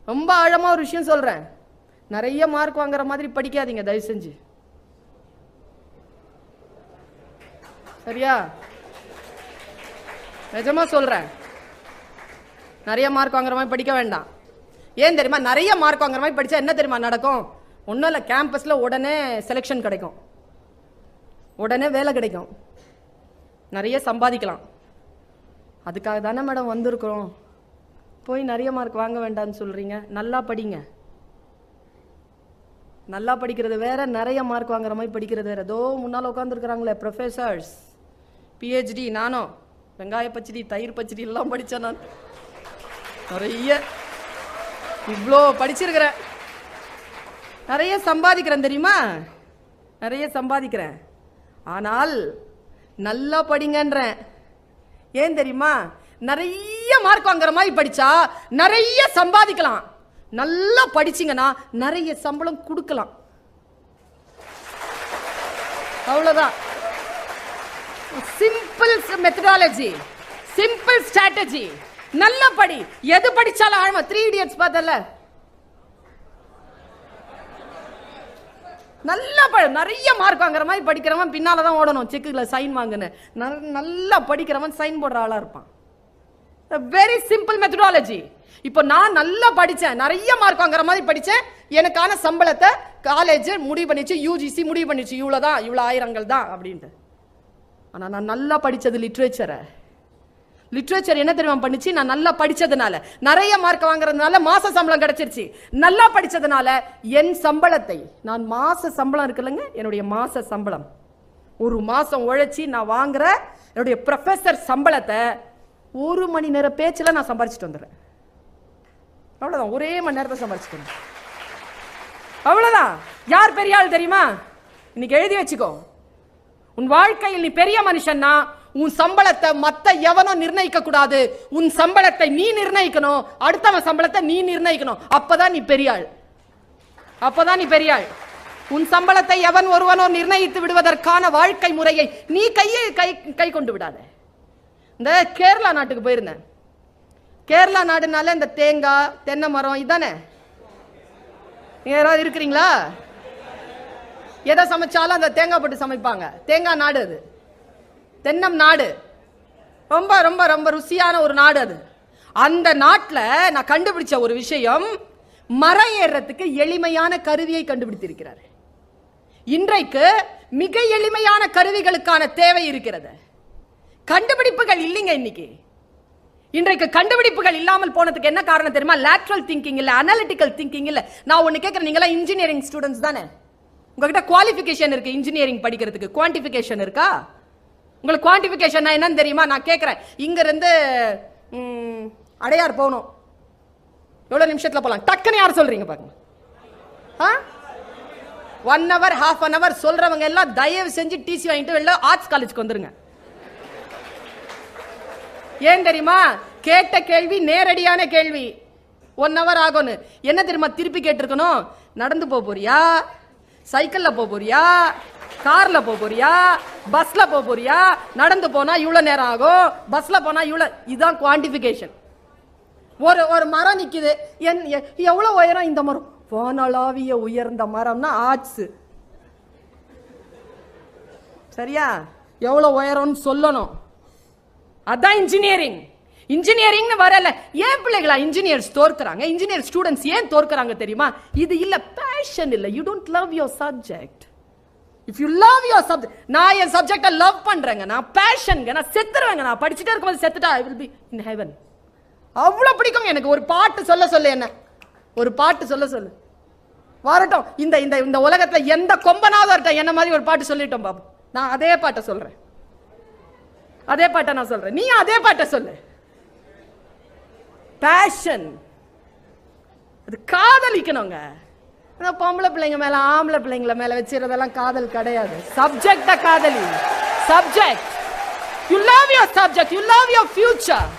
[SPEAKER 1] ரொம்ப ஆழமா ஒரு விஷயம் சொல்றேன். நிறைய மார்க் வாங்குற மாதிரி படிக்காதீங்க தயவு செஞ்சு, சரியா? நிஜமா சொல்றேன், நிறைய மார்க் வாங்குற மாதிரி படிக்க வேண்டாம். ஏன் தெரியுமா? நிறைய மார்க் வாங்குற மாதிரி படிச்சா என்ன தெரியுமா நடக்கும்? ஒன்றும் இல்லை, கேம்பஸ்ல உடனே செலெக்ஷன் கிடைக்கும், உடனே வேலை கிடைக்கும், நிறைய சம்பாதிக்கலாம். அதுக்காக தானே மேடம் வந்திருக்கிறோம். போய் நிறைய மார்க் வாங்க வேண்டாம்னு சொல்றீங்க. நல்லா படிங்க. நல்லா படிக்கிறது வேற, நிறைய மார்க் வாங்குற மாதிரி படிக்கிறது வேற. ஏதோ முன்னால் உட்காந்துருக்கிறாங்களே ப்ரொஃபஸர்ஸ், பிஹெச்டி. நானும் வெங்காய பச்சடி தயிர் பச்சடி எல்லாம் படித்தேன். நான் நிறைய இவ்வளோ படிச்சிருக்கிறேன், நிறைய சம்பாதிக்கிறேன் தெரியுமா? நிறைய சம்பாதிக்கிறேன். ஆனால் நல்லா படிங்கன்றேன். ஏன் தெரியுமா? நிறைய மார்க் வாங்குற மாதிரி படிச்சா நிறைய சம்பாதிக்கலாம். நல்லா படிச்சீங்கன்னா நிறைய சம்பளம் கொடுக்கலாம். அவ்வளவுதான். Simple methodology, simple strategy. நல்ல படி, எது படிச்சாலும் ஆழமா. 3 Idiots பார்த்தல, நல்லா நிறைய மார்க் வாங்குற மாதிரி படிக்கிறவன் பின்னாலதான் ஓடணும் செக்குல சைன் வாங்குன்னு. நல்லா படிக்கிறவன் சைன் போடுற ஆளா இருப்பான். Very simple methodology. இப்போ நான் நல்லா படிச்சேன், நிறைய மார்க் வாங்குற மாதிரி படிச்சேன். எனக்கான சம்பளத்தை காலேஜ் முடிவு பண்ணிச்சு, யூஜிசி முடிவு பண்ணிச்சு, இவ்வளவுதான், இவ்வளவு ஆயிரங்கள் தான் அப்படின்ட்டு. ஆனா நான் நல்லா படிச்சது லிட்ரேச்சரை. லிட்ரேச்சர் என்ன தெரியுமா பண்ணுச்சு? நான் நல்லா படிச்சதுனால, நிறைய மார்க் வாங்குறதுனால மாச சம்பளம் கிடைச்சிருச்சு. நல்லா படிச்சதுனால என் சம்பளத்தை, நான் மாச சம்பளம் இருக்குல்லங்க, என்னுடைய மாச சம்பளம், ஒரு மாசம் உழைச்சி நான் வாங்குற என்னுடைய ப்ரொஃபசர் சம்பளத்தை 1 மணி நேர பேச்சில் நான் சம்பாரிச்சிட்டு வந்துடுறேன். அவ்வளவுதான், ஒரே மணி நேரத்தை சம்பாரிச்சிட்டு. அவ்வளவுதான். யார் பெரிய ஆள் தெரியுமா? இன்னைக்கு எழுதி வச்சுக்கோ. உன் வாழ்க்கையில் நீ பெரிய மனுஷன்னா உன் சம்பளத்தை மத்த எவனும் நிர்ணயிக்க கூடாது. உன் சம்பளத்தை நீ நிர்ணயிக்கணும், அடுத்தவன் சம்பளத்தை நீ நிர்ணயிக்கணும். அப்பதான் நீ பெரிய ஆள். அப்பதான் நீ பெரிய ஆள். உன் சம்பளத்தை எவன் ஒருவனோ நிர்ணயித்து விடுவதற்கான வாழ்க்கை முறையை நீ கை கொண்டு விடாத. இந்த கேரளா நாட்டுக்கு போயிருந்தேன். கேரளா நாடுனால இந்த தேங்காய் தென்னை மரம் இதானே. யாராவது இருக்கிறீங்களா? எதை சமைச்சாலும் அந்த தேங்காய் போட்டு சமைப்பாங்க. தேங்காய் நாடு அது, தென்னம் நாடு. ரொம்ப ரொம்ப ரொம்ப ருசியான ஒரு நாடு அது. அந்த நாட்டில் நான் கண்டுபிடிச்ச ஒரு விஷயம், மரம் ஏறுறதுக்கு எளிமையான கருவியை கண்டுபிடித்திருக்கிறார். இன்றைக்கு மிக எளிமையான கருவிகளுக்கான தேவை இருக்கிறது. கண்டுபிடிப்புகள் இல்லைங்க இன்னைக்கு. இன்றைக்கு கண்டுபிடிப்புகள் இல்லாமல் போனதுக்கு என்ன காரணம் தெரியுமா? லேட்ரல் திங்கிங் இல்ல, அனலிட்டிக்கல் திங்கிங் இல்ல. நான் ஒன்னு கேட்கிறேன், நீங்க எல்லாம் இன்ஜினியரிங் ஸ்டூடெண்ட்ஸ் தானே? உங்ககிட்ட குவாலிஃபிகேஷன் இருக்கு இன்ஜினியரிங் படிக்கிறதுக்கு, குவான்டிஃபிகேஷன் இருக்கா? உங்களுக்கு குவான்டிஃபிகேஷன் என்னன்னு தெரியுமா? நான் கேட்கிறேன், இங்க இருந்து அடையார் போகணும், எவ்வளவு நிமிஷத்துல போலாம்? டக்குன்னு யார் சொல்றீங்க பாருங்க. 1 hour, half an hour சொல்றவங்க எல்லாம் தயவு செஞ்சு டிசி வாங்கிட்டு வெளில ஆர்ட்ஸ் காலேஜ்க்கு வந்துருங்க. ஏன் தெரியுமா? கேட்ட கேள்வி நேரடியான கேள்வி. 1 hour ஆகும்னு என்ன தெரியுமா திருப்பி கேட்டிருக்கணும்? நடந்து போறியா, சைக்கிள்ல போறியா, கார்ல போறியா, பஸ்ல போறியா? நடந்து போனா இவ்வளவு நேரம் ஆகும், பஸ்ல போனா இவ்வளவு. இதுதான் குவான்டிஃபிகேஷன். ஒரு மரம் நிக்குது, எவ்வளவு உயரம் இந்த மரம்? வானளாவிய உயர்ந்த மரம்னா ஆர்ட்ஸ். சரியா? எவ்வளவு உயரம்னு சொல்லணும். அதான் இன்ஜினியரிங். இன்ஜினியரிங் வரல. ஏன் பிள்ளைகளா இன்ஜினியர்ஸ் தோற்கறாங்க? இன்ஜினியர் ஸ்டூடெண்ட்ஸ் ஏன் தோற்கறாங்க தெரியுமா? இது இல்ல, பேஷன் இல்ல. You don't love your subject. If you love your subject, நான் என் சப்ஜெக்ட லவ் பண்றேங்க, நான் பேஷன்ங்க, நான் செத்துருவேங்க, நான் படிச்சுட்டே இருக்கும்போது செத்துட்டா I will be in heaven. அவ்வளவு பிடிக்கும் எனக்கு. ஒரு பாட்டு சொல்ல என்ன, ஒரு பாட்டு சொல்ல வரட்டும். இந்த இந்த இந்த உலகத்துல எந்த கொம்பனாவது வரட்டும், என்ன மாதிரி ஒரு பாட்டு சொல்லிட்டோம் பாபு. நான் அதே பாட்டை சொல்றேன், அதே பாட்டை நான் சொல்றேன், நீ அதே பாட்டை சொல்லு. பேஷன், அது காதலிக்கணுங்க. பொம்பளை பிள்ளைங்க மேல ஆம்பளை பிள்ளைங்கள மேல வச்சிருந்ததெல்லாம் காதல் கிடையாது. சப்ஜெக்ட காதலி. Subject, you love your subject, you love your future.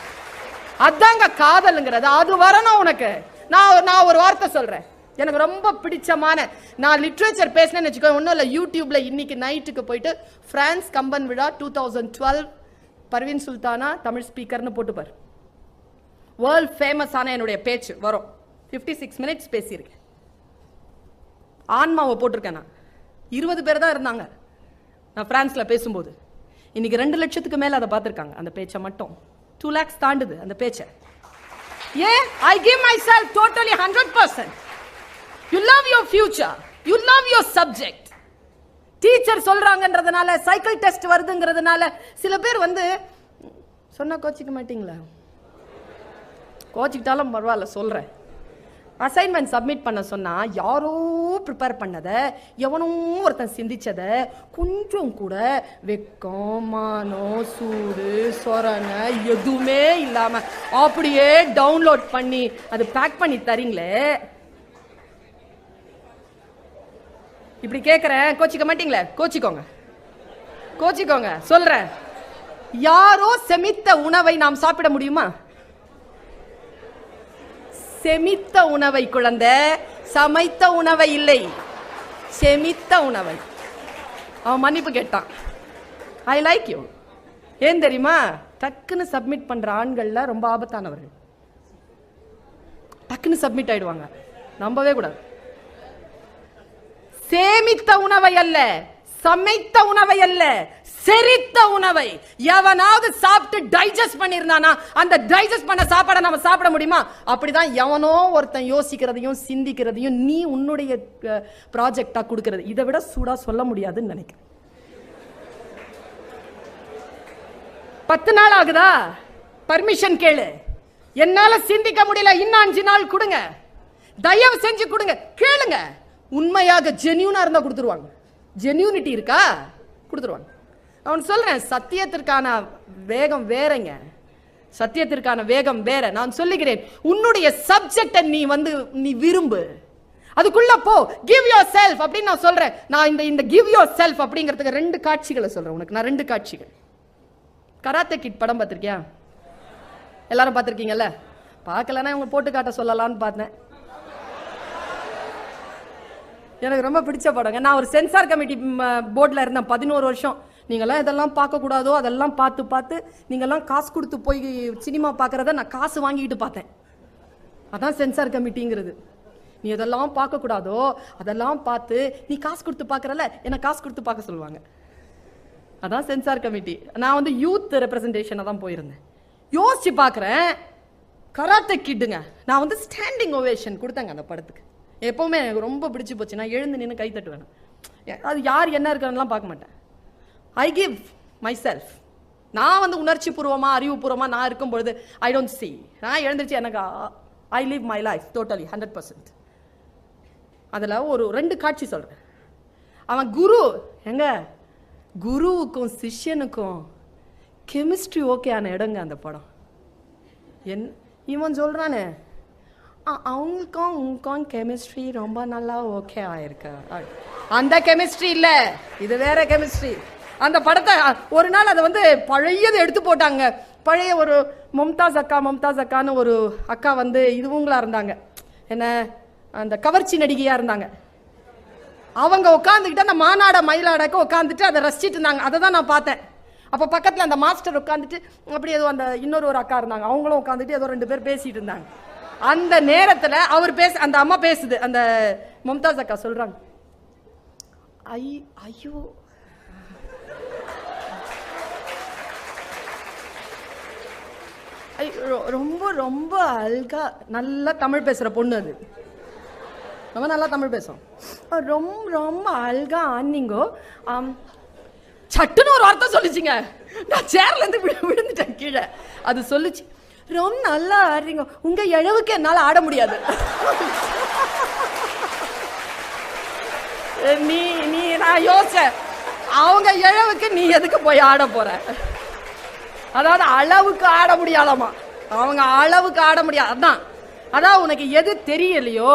[SPEAKER 1] அதாங்க காதல்ங்கிறது. அது வரணும் உனக்கு. நான் ஒரு வார்த்தை சொல்றேன், எனக்கு ரொம்ப பிடிச்சமான. நான் லிட்ரேச்சர் பேசினேன்னு வச்சுக்கோ, ஒன்றும் இல்லை, யூடியூப்ல இன்னைக்கு நைட்டுக்கு போயிட்டு பிரான்ஸ் கம்பன் விழா 2012 பர்வீன் சுல்தானா தமிழ் ஸ்பீக்கர்னு போட்டுப்பார். வேர்ல்ட் ஃபேமஸான என்னுடைய பேச்சு வரும். 56 minutes பேசியிருக்கேன். ஆன்மாவை போட்டிருக்கேன். நான் 20 பேர் தான் இருந்தாங்க நான் பிரான்ஸ்ல பேசும்போது. இன்னைக்கு 2 லட்சத்துக்கு மேல அதை பார்த்திருக்காங்க. அந்த பேச்சை மட்டும் 2 lakhs தாண்டுது அந்த பேச்சை. ஏன்? I give myself totally 100%. You love your future, you love your subject. Teacher சொல்றாங்கன்றதுனால, சைக்கிள் டெஸ்ட் வருதுங்கிறதுனால சில பேர் வந்து சொன்னா கோச்சிக்க மாட்டீங்களா? கோச்சிக்கிட்டாலும் பரவாயில்ல சொல்றேன். அசைன்மெண்ட் சப்மிட் பண்ண சொன்னா யாரோ ப்ரிப்பேர் பண்ணதை, எவனோ ஒருத்தன் சிந்திச்சதை கொஞ்சம் கூட வெக்கம், மானம், சூடு, சொரணை எதுவுமே இல்லாம அப்படியே டவுன்லோட் பண்ணி அது பேக் பண்ணி தரீங்களே. இப்படி கேட்கிறேன், கோச்சிக்க மாட்டீங்களே? கோச்சிக்கோங்க சொல்றேன். யாரோ செமித்த உணவை நாம் சாப்பிட முடியுமா? செமித்த உணவை குழந்தை, சமைத்த உணவை இல்லை, செமித்த உணவை. அவன் மன்னிப்பு கேட்டான். I like you. ஏன் தெரியுமா? டக்குன்னு சப்மிட் பண்ற ஆண்கள்ல ரொம்ப ஆபத்தானவர்கள். டக்குன்னு சப்மிட் ஆயிடுவாங்க, நம்பவே கூடாது. சேமித்த உணவை அல்ல, சமைத்த உணவை அல்ல, செரித்த உணவை எவனாவது சாப்பிட்டு டைஜஸ்ட் பண்ணிருந்தானா அந்த டைஜஸ்ட் பண்ண சாப்பாடை நம்ம சாப்பிட முடியுமா? அப்படிதான் எவனோ ஒருத்தன் யோசிக்கிறதையும் சிந்திக்கிறதையும் நீ உன்னுடைய ப்ராஜெக்டா கொடுக்கிறது. இதை விட சூடா சொல்ல முடியாதுன்னு நினைக்கிறேன். 10 நாள் ஆகுதா? பர்மிஷன் கேளு. என்னால சிந்திக்க முடியல, இன்னும் 5 நாள் கொடுங்க, தயவு செஞ்சு கொடுங்க. கேளுங்க. உண்மையாக ஜென்யூனா இருந்தா கொடுத்துருவாங்க. ஜென்யூனிட்டி இருக்கா? கொடுத்துருவாங்க. அவன் சொல்றேன், சத்தியத்திற்கான வேகம் வேறங்க, சத்தியத்திற்கான வேகம் வேற. நான் சொல்லுகிறேன், உன்னுடைய சப்ஜெக்ட நீ விரும்பு, அதுக்குள்ள போ, கிவ் யோர் செல்ஃப் அப்படின்னு நான் சொல்றேன். நான் இந்த கிவ் யோர் செல்ஃப் அப்படிங்கிறதுக்கு 2 காட்சிகளை சொல்றேன் உனக்கு. நான் 2 காட்சிகள். கராத்தே கிட் படம் பார்த்திருக்கியா? எல்லாரும் பார்த்திருக்கீங்கல்ல? பார்க்கலன்னா இவங்க போட்டு காட்ட சொல்லலாம்னு பார்த்தேன். எனக்கு ரொம்ப பிடிச்ச படங்க. நான் ஒரு சென்சார் கமிட்டி போர்டில் இருந்தேன் 11 வருஷம். நீங்கள்லாம் இதெல்லாம் பார்க்கக்கூடாதோ அதெல்லாம் பார்த்து நீங்கள்லாம் காசு கொடுத்து போய் சினிமா பார்க்குறத நான் காசு வாங்கிட்டு பார்த்தேன். அதான் சென்சார் கமிட்டிங்கிறது. நீ எதெல்லாம் பார்க்கக்கூடாதோ அதெல்லாம் பார்த்து நீ காசு கொடுத்து பார்க்குறல, என்ன காசு கொடுத்து பார்க்க சொல்லுவாங்க. அதான் சென்சார் கமிட்டி. நான் வந்து யூத் ரெப்ரசன்டேஷனை தான் போயிருந்தேன். யோசிச்சு பார்க்குறேன், கராத்தே கிட்டுங்க. நான் வந்து ஸ்டாண்டிங் ஓவேஷன் கொடுத்தேங்க அந்த படத்துக்கு. எப்போவுமே எனக்கு ரொம்ப பிடிச்சி போச்சு. நான் எழுந்து நின்று கை தட்டுவேன். அது யார் என்ன இருக்கிறலாம் பார்க்க மாட்டேன். I give my self. நான் வந்து உணர்ச்சி பூர்வமாக அறிவுபூர்வமாக நான் இருக்கும் பொழுது ஐ டோன்ட் சி. நான் எழுந்திரிச்சு எனக்கு I live my life totally 100%. அதில் ஒரு 2 காட்சி சொல்கிறேன். அவன் குரு எங்க குருவுக்கும் சிஷ்யனுக்கும் கெமிஸ்ட்ரி ஓகே ஆன இடங்க அந்த படம். இவன் சொல்கிறானே அவங்களுக்கும் உங்களுக்கும் கெமிஸ்ட்ரி ரொம்ப நல்லா ஓகே ஆயிருக்கு. அந்த கெமிஸ்ட்ரி இல்லை, இது வேற கெமிஸ்ட்ரி. அந்த படத்தை ஒரு நாள் அதை வந்து பழையதை எடுத்து போட்டாங்க. பழைய ஒரு மும்தாஸ் அக்கான்னு ஒரு அக்கா வந்து இதுவங்களா இருந்தாங்க, என்ன அந்த கவர்ச்சி நடிகையா இருந்தாங்க. அவங்க உட்காந்துக்கிட்டு அந்த மாநாட மயிலாடக்க உட்காந்துட்டு அதை ரசிச்சிட்டு இருந்தாங்க. அதை தான் நான் பார்த்தேன். அப்போ பக்கத்தில் அந்த மாஸ்டர் உட்காந்துட்டு அப்படி ஏதோ அந்த ஒரு அக்கா இருந்தாங்க, அவங்களும் உட்காந்துட்டு ஏதோ 2 பேர் பேசிட்டு இருந்தாங்க. அந்த நேரத்தில் அவர் அந்த அம்மா பேசுது, அந்த மும்தாஸ் அக்கா சொல்றாங்க, ஐயோ ரொம்ப ரொம்ப அழகா நல்லா தமிழ் பேசுற பொண்ணு, அது ரொம்ப நல்லா தமிழ் பேசும், ரொம்ப ரொம்ப அழகா ஆனிங்கோ. சட்டுன்னு ஒரு வார்த்தை சொல்லிச்சுங்க. நான் சேர்ல இருந்து விழுந்துட்டேன் கீழே. அது சொல்லிச்சு, ரொம்ப நல்லா ஆடுறீங்க, உங்க இழவுக்கு என்னால ஆட முடியாது. நான் யோசிச்சேன், அவங்க இழவுக்கு நீ எதுக்கு போய் ஆட போற? அதாவது அளவுக்கு ஆட முடியாதாமா, அவங்க அளவுக்கு ஆட முடியாது. அதான் உனக்கு எது தெரியலையோ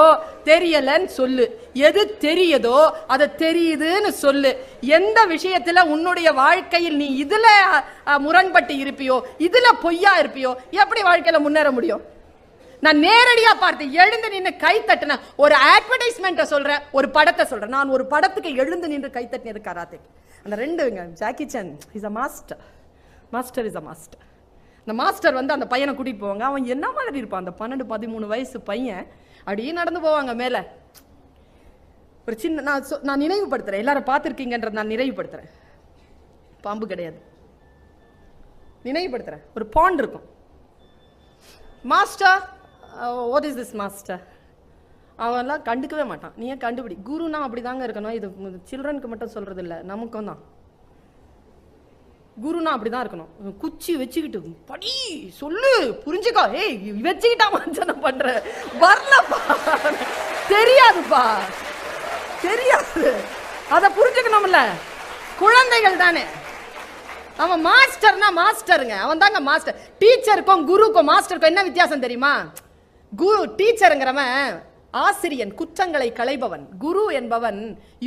[SPEAKER 1] தெரியலன்னு சொல்லு, எது தெரியுதோ அதை தெரியுதுன்னு சொல்லு. எந்த விஷயத்துல உன்னுடைய வாழ்க்கையில் நீ இதுல முரண்பட்டு இருப்பியோ, இதுல பொய்யா இருப்பியோ, எப்படி வாழ்க்கையில முன்னேற முடியும்? நான் நேரடியா பார்த்து எழுந்து நின்று கை தட்டின ஒரு அட்வர்டைஸ்மெண்ட்டை சொல்றேன், ஒரு படத்தை சொல்றேன். நான் ஒரு படத்துக்கு எழுந்து நின்று கை தட்டினது கராத்தே. அந்த 2ங்க, Jackie Chan is a master, master is a master. அந்த மாஸ்டர் வந்து அந்த பையனை கூட்டிட்டு போவாங்க. அவன் என்ன மாதிரி இருப்பான், அந்த 12-13 வயசு பையன். அப்படியே நடந்து போவாங்க மேல. ஒரு சின்ன நான் நினைவுபடுத்துறேன், எல்லாரும் பார்த்துருக்கீங்கன்றது நான் நிறைவுபடுத்துறேன். பாம்பு கிடையாது, நினைவுபடுத்துறேன். ஒரு பாண்ட் இருக்கும். Master, what is this master? அவன்லாம் கண்டுக்கவே மாட்டான். நீ ஏன் கண்டுபிடி. குருனா அப்படிதாங்க இருக்கணும். இது சில்ட்ரனுக்கு மட்டும் சொல்றது இல்லை, நமக்கும் தான். குருனா அப்படிதான் இருக்கணும். குச்சி வச்சுக்கிட்டு படி சொல்லு புரிஞ்சுக்கோ, ஏய் வச்சுக்கிட்டா மஞ்சனம் பண்ற வரலப்பா, தெரியாதுப்பா, தெரியாது, அதை புரிஞ்சுக்கணும்ல. குழந்தைகள் தானே. அவன் மாஸ்டர்னா மாஸ்டருங்க, அவன் தாங்க மாஸ்டர். டீச்சருக்கும் குருக்கும் மாஸ்டருக்கும் என்ன வித்தியாசம் தெரியுமா? குரு டீச்சருங்கிறவன் ஆசிரியன், குற்றங்களை களைபவன். குரு என்பவன்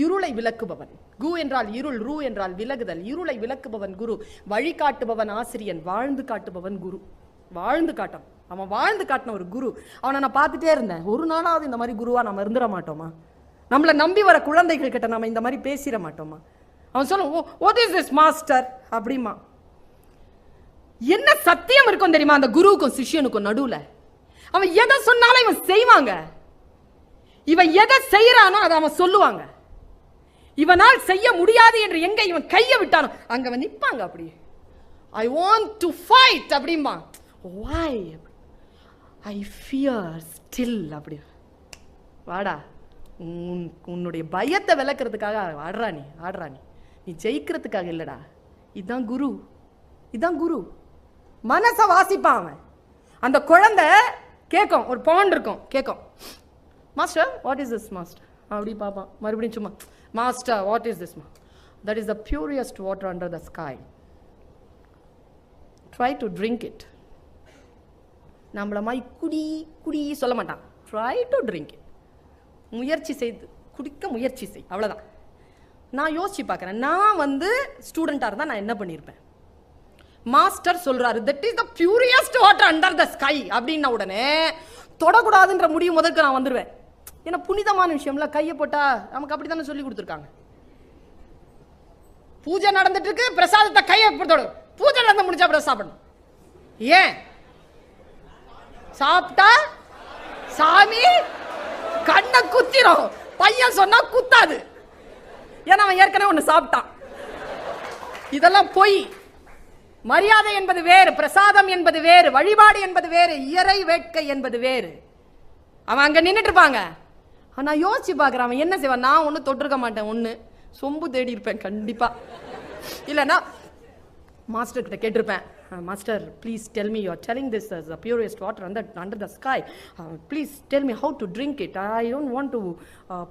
[SPEAKER 1] இருளை விளக்குபவன். கு என்றால் இருள், ரு என்றால் விலகுதல். இருளை விளக்குபவன் குரு, வழிகாட்டுபவன் ஆசிரியன், வாழ்ந்து காட்டுபவன் குரு. வாழ்ந்து காட்டும், அவன் வாழ்ந்து காட்டின ஒரு குரு. அவனை நான் பார்த்துட்டே இருந்தேன். ஒரு நாளாவது இந்த மாதிரி குருவா நம்ம இருந்துட மாட்டோமா? நம்மளை நம்பி வர குழந்தைகள் கிட்ட நம்ம இந்த மாதிரி பேசிட மாட்டோமா? அவன் சொல்ல, வாட் இஸ் திஸ் மாஸ்டர் அப்படிமா. என்ன சத்தியம் இருக்கும் தெரியுமா அந்த குருவுக்கும் சிஷ்யனுக்கும் நடுவுல? அவன் எதை சொன்னாலும் இவன் செய்வாங்க. இவன் எதை செய்யறானோ அதை அவன் சொல்லுவாங்க. இவனால் செய்ய முடியாது என்று எங்க இவன் கையை விட்டானோ அங்க அவன் நிப்பாங்க. அப்படி ஐ வாண்ட் டு ஃபைட் அப்படிம்பா. why I fear still அப்படி. வாடா, உன்னுடைய பயத்தை விளக்குறதுக்காக ஆடுறா நீ, நீ ஜெயிக்கிறதுக்காக இல்லடா. இதுதான் குரு, இதுதான் குரு. மனசை வாசிப்பான் அவன். அந்த குழந்தை கேட்கும், ஒரு பாண்ட் இருக்கும், கேட்கும், master what is this master அப்படி பார்ப்பான். மறுபடியும் சும்மா, master what is this? That is the purest water under the sky, try to drink it. நம்மள மாதிரி குடி குடி சொல்ல மாட்டான், ட்ரை டு ட்ரிங்க் இட். முயற்சி செய்து குடிக்க முயற்சி செய், அவ்வளோதான். நான் யோசிச்சு பார்க்குறேன், நான் ஸ்டூடெண்ட்டாக இருந்தால் நான் என்ன பண்ணியிருப்பேன்? மாஸ்டர் சொல்றாரு that is the purest water under the sky அப்படின்ன உடனே தொடக்கூடாதுன்ற முடிவு முதல்க்கு நான் வந்துடுவேன். ஏன்னா புனிதமான விஷயம்ல, கையை போட்டா நமக்கு அப்படி தானே சொல்லி கொடுத்துருக்காங்க. பூஜை நடந்துட்டு இருக்கு, பிரசாதத்தை கையை தொடு, பூஜை நடந்து முடிச்சா அப்புறம் சாப்பிடணும். ஏன் சாப்பிட்டா சாமி கண்ணை குத்திரும், பையன் சொன்னா குத்தாது, ஏன்னா அவன் ஏற்கனவே ஒண்ணு சாப்பிட்டான். இதெல்லாம் பொய். மரியாதை என்பது வேறு, பிரசாதம் என்பது வேறு, வழிபாடு என்பது வேறு, இறை வேட்கை என்பது வேறு. அவன் அங்க நின்றுட்டு இருப்பாங்க. நான் யோசிச்சு பார்க்குறேன் அவன் என்ன செய்வான். நான் ஒன்றும் தொட்டிருக்க மாட்டேன், ஒன்று சொம்பு தேடி இருப்பேன் கண்டிப்பா, இல்லைன்னா மாஸ்டர் கிட்ட கேட்டிருப்பேன், master please tell me you are telling this is the purest water under the sky, please tell me how to drink it, I don't want to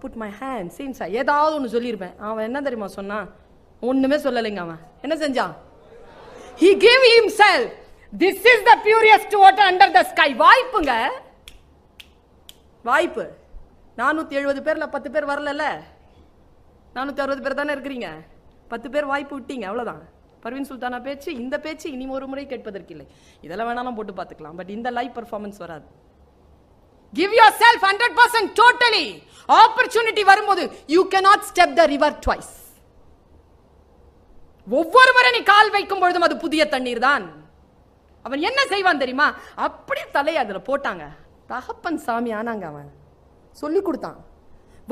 [SPEAKER 1] put my hand scenes, ஏதாவது ஒன்று சொல்லியிருப்பேன். அவன் என்ன தெரியுமா சொன்னான்? ஒன்றுமே சொல்லலைங்க. அவன் என்ன செஞ்சான்? He gave himself. This is the purest water under the sky. வாய்ப்புங்க, வாய்ப்பு. 470 பேர்ல 10 பேர் வரல, 460 பேர் தானே இருக்கிறீங்க. 10 பேர் வாய்ப்பு விட்டீங்க, அவ்வளவுதான். பர்வீன் சுல்தானா பேச்சு, இந்த பேச்சு இனி ஒரு முறை கேட்பதற்கு இல்லை. இதெல்லாம் வேணாலும் போட்டு பார்த்துக்கலாம், பட் இந்த லைவ் பெர்ஃபார்மன்ஸ் வராது. Give yourself 100% totally. Opportunity வரும்போது you cannot step the river twice. ஒவ்வொரு முறை நீ கால் வைக்கும் பொழுதும் அது புதிய தண்ணீர் தான். அவன் என்ன செய்வான் தெரியுமா? அப்படி தலையை அதுல போட்டாங்க, தகப்பன் சாமி ஆனாங்க. அவன் சொல்லி கொடுத்தான்.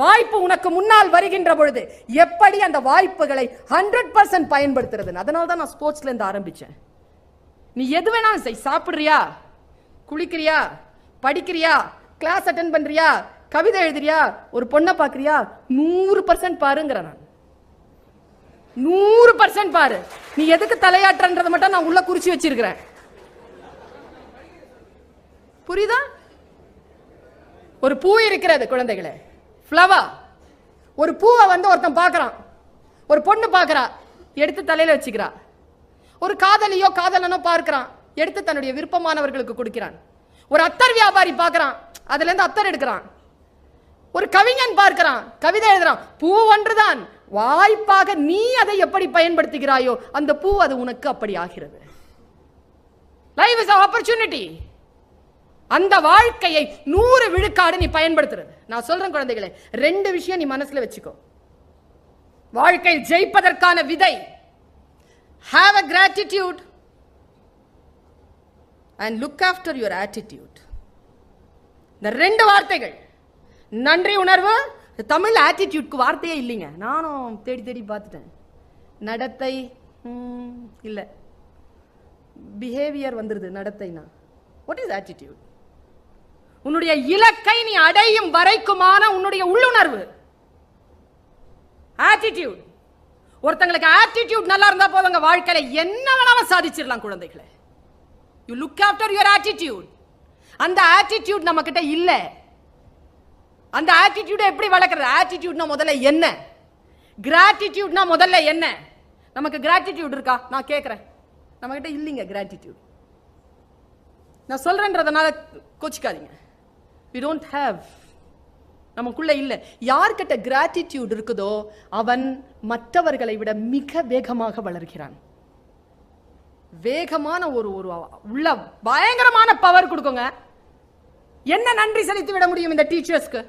[SPEAKER 1] வாய்ப்பு உனக்கு முன்னால் வருகின்ற பொழுது எப்படி அந்த வாய்ப்புகளை 100% பயன்படுத்துறது. அதனால தான் நான் ஸ்போர்ட்ஸ்ல இருந்து ஆரம்பிச்சேன். நீ எது வேணாலும் செய், சாப்பிடுறியா, குளிக்கிறியா, படிக்கிறியா, கிளாஸ் அட்டென்ட் பண்றியா, கவிதை எழுதுறியா, ஒரு பொண்ணை பாக்குறியா, 100% பாருங்கிற. நான் 100% பாரு. நீ எதுக்கு தலையாற்றன்றதை மட்டும் நான் உள்ள குறிச்சு வச்சிருக்கிறேன். புரியுதா? ஒரு பூ இருக்கிறது குழந்தைகளே, ஃப்ளவர். ஒரு பூவை ஒருத்தன் பார்க்கறான், ஒரு பொண்ணு பார்க்கறா, எடுத்து தலையில வச்சுக்கிறா. ஒரு காதலியோ காதலனோ பார்க்கறான், எடுத்து தன்னுடைய விருப்பமானவர்களுக்கு கொடுக்கிறான். ஒரு அத்தர் வியாபாரி பார்க்கறான், அதுல இருந்து அத்தர் எடுக்கிறான். ஒரு கவிஞன் பார்க்கிறான், கவிதை எழுதுறான். பூ ஒன்றுதான், வாய்ப்பாக நீ அதை எப்படி பயன்படுத்துகிறாயோ அந்த பூ அது உனக்கு அப்படி ஆகிறது. Life is opportunity. அந்த வாழ்க்கையை 100 விழுக்காடு நீ பயன்படுத்துறது. நான் சொல்றேன் குழந்தைகளே, 2 விஷயம் நீ மனசுல வச்சுக்கோ. வாழ்க்கையில் ஜெயிப்பதற்கான விதை, have a gratitude and look after your attitude. இந்த 2 வார்த்தைகள், நன்றி உணர்வு. தமிழ் ஆட்டிடியூட்க்கு வார்த்தையே இல்லைங்க. நானும் தேடி தேடி பார்த்துட்டேன். நடத்தை இல்லை, பிஹேவியர் வந்துருது நடத்தைனா. What is attitude? உன்னுடைய இலக்கை நீ அடையும் வரைக்குமான உன்னுடைய உள்ளுணர்வு ஆட்டிடியூட். ஒருத்தங்களுக்கு ஆட்டிடியூட் நல்லா இருந்தா போதுங்க, வாழ்க்கையில என்ன வேணாலும் சாதிச்சிடலாம் குழந்தைகளை. You look after your attitude. அந்த ஆட்டிடியூட் நம்ம கிட்ட இல்ல. அந்த ஆட்டிடியூட் எப்படி வளர்க்கிறது? ஆட்டிடியூட்னா முதல்ல என்ன, கிராட்டிடியூட்னா முதல்ல என்ன? நமக்கு கிராட்டிடியூட் இருக்கா? நான் கேட்கிறேன். நம்ம கிட்ட இல்லைங்க கிராட்டிடியூட். நான் சொல்றேன்றதுனால கோச்சிக்காதீங்க. we don't have, நமக்குள்ள இல்ல. யார்கிட்ட கிராட்டிடியூட் இருக்குதோ அவன் மற்றவர்களை விட மிக வேகமாக வளர்கிறான். வேகமான ஒரு உள்ள பயங்கரமான பவர் கொடுக்குங்க. என்ன நன்றி செலுத்தி விட முடியும் இந்த டீச்சர்ஸ்க்கு?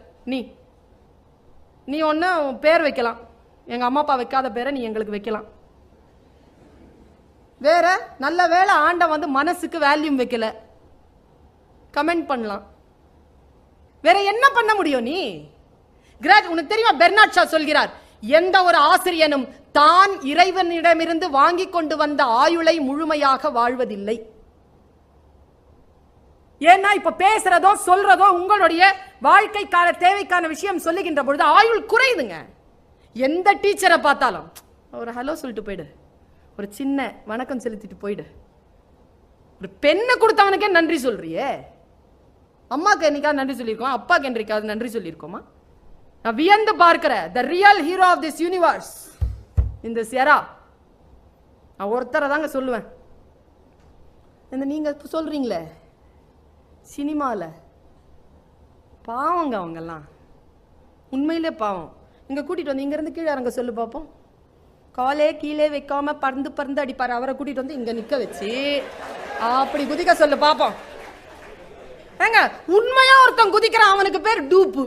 [SPEAKER 1] நீ ஒன்னு பேர் வைக்கலாம், எங்க அம்மா அப்பா வைக்காத பேரை நீ எங்களுக்கு வைக்கலாம். வேற நல்ல வேளை ஆண்ட மனசுக்கு வேல்யூம் வைக்கல, கமெண்ட் பண்ணலாம். வேற என்ன பண்ண முடியும் நீ? உனக்கு தெரியுமா, பெர்னாட் ஷா சொல்கிறார், எந்த ஒரு ஆசிரியனும் தான் இறைவனிடமிருந்து வாங்கி கொண்டு வந்த ஆயுளை முழுமையாக வாழ்வதில்லை. ஏன்னா இப்ப பேசுறதோ சொல்றதோ உங்களுடைய வாழ்க்கைக்கான தேவைக்கான விஷயம் சொல்லுகின்ற பொழுது ஆயுள் குறையுதுங்க. எந்த டீச்சரை பார்த்தாலும் ஒரு ஹலோ சொல்லிட்டு போயிடு, ஒரு சின்ன வணக்கம் செலுத்திட்டு போயிடு. ஒரு பெண்ணை கொடுத்தவனுக்கே நன்றி சொல்றியே. அம்மாக்கு என்னைக்காவது நன்றி சொல்லியிருக்கோம், அப்பாக்கு என்றைக்காவது நன்றி சொல்லியிருக்கோமா? நான் வியந்து பார்க்கிற the real hero of this universe in this era நான் ஒருத்தரை தாங்க சொல்லுவேன். நீங்க சொல்றீங்களே சினிமால பாவங்க, அவங்கெல்லாம் உண்மையிலே பாவம். இங்க கூட்டிட்டு வந்து இங்க இருந்து கீழே இறங்க சொல்லு பாப்போம். காலே கீழே வைக்காம பறந்து பறந்து அடிப்பாரு. அவரை கூட்டிட்டு வந்து இங்க நிக்க வச்சு அப்படி குதிக்க சொல்லு பாப்போம். ஏங்க உண்மையா ஒருத்தன் குதிக்கிறான், அவனுக்கு பேர் டூப்பு.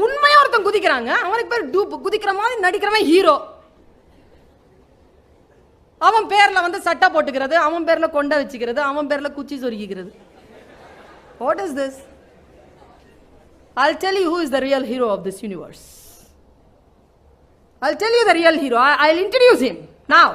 [SPEAKER 1] உண்மையா ஒருத்தன் குதிக்கிறாங்க, அவனுக்கு பேர் டூப்பு. குதிக்கிற மாதிரி நடிக்கிறவன் ஹீரோ. அவன் பேர்ல வந்து சட்டை போட்டுக்கிறது, அவன் பேர்ல கொண்டை வச்சுக்கிறது, அவன் பேர்ல குச்சி சொருகிக்கிறது. What is this? I'll tell you who is the real hero of this universe. I'll tell you the real hero. I'll introduce him now.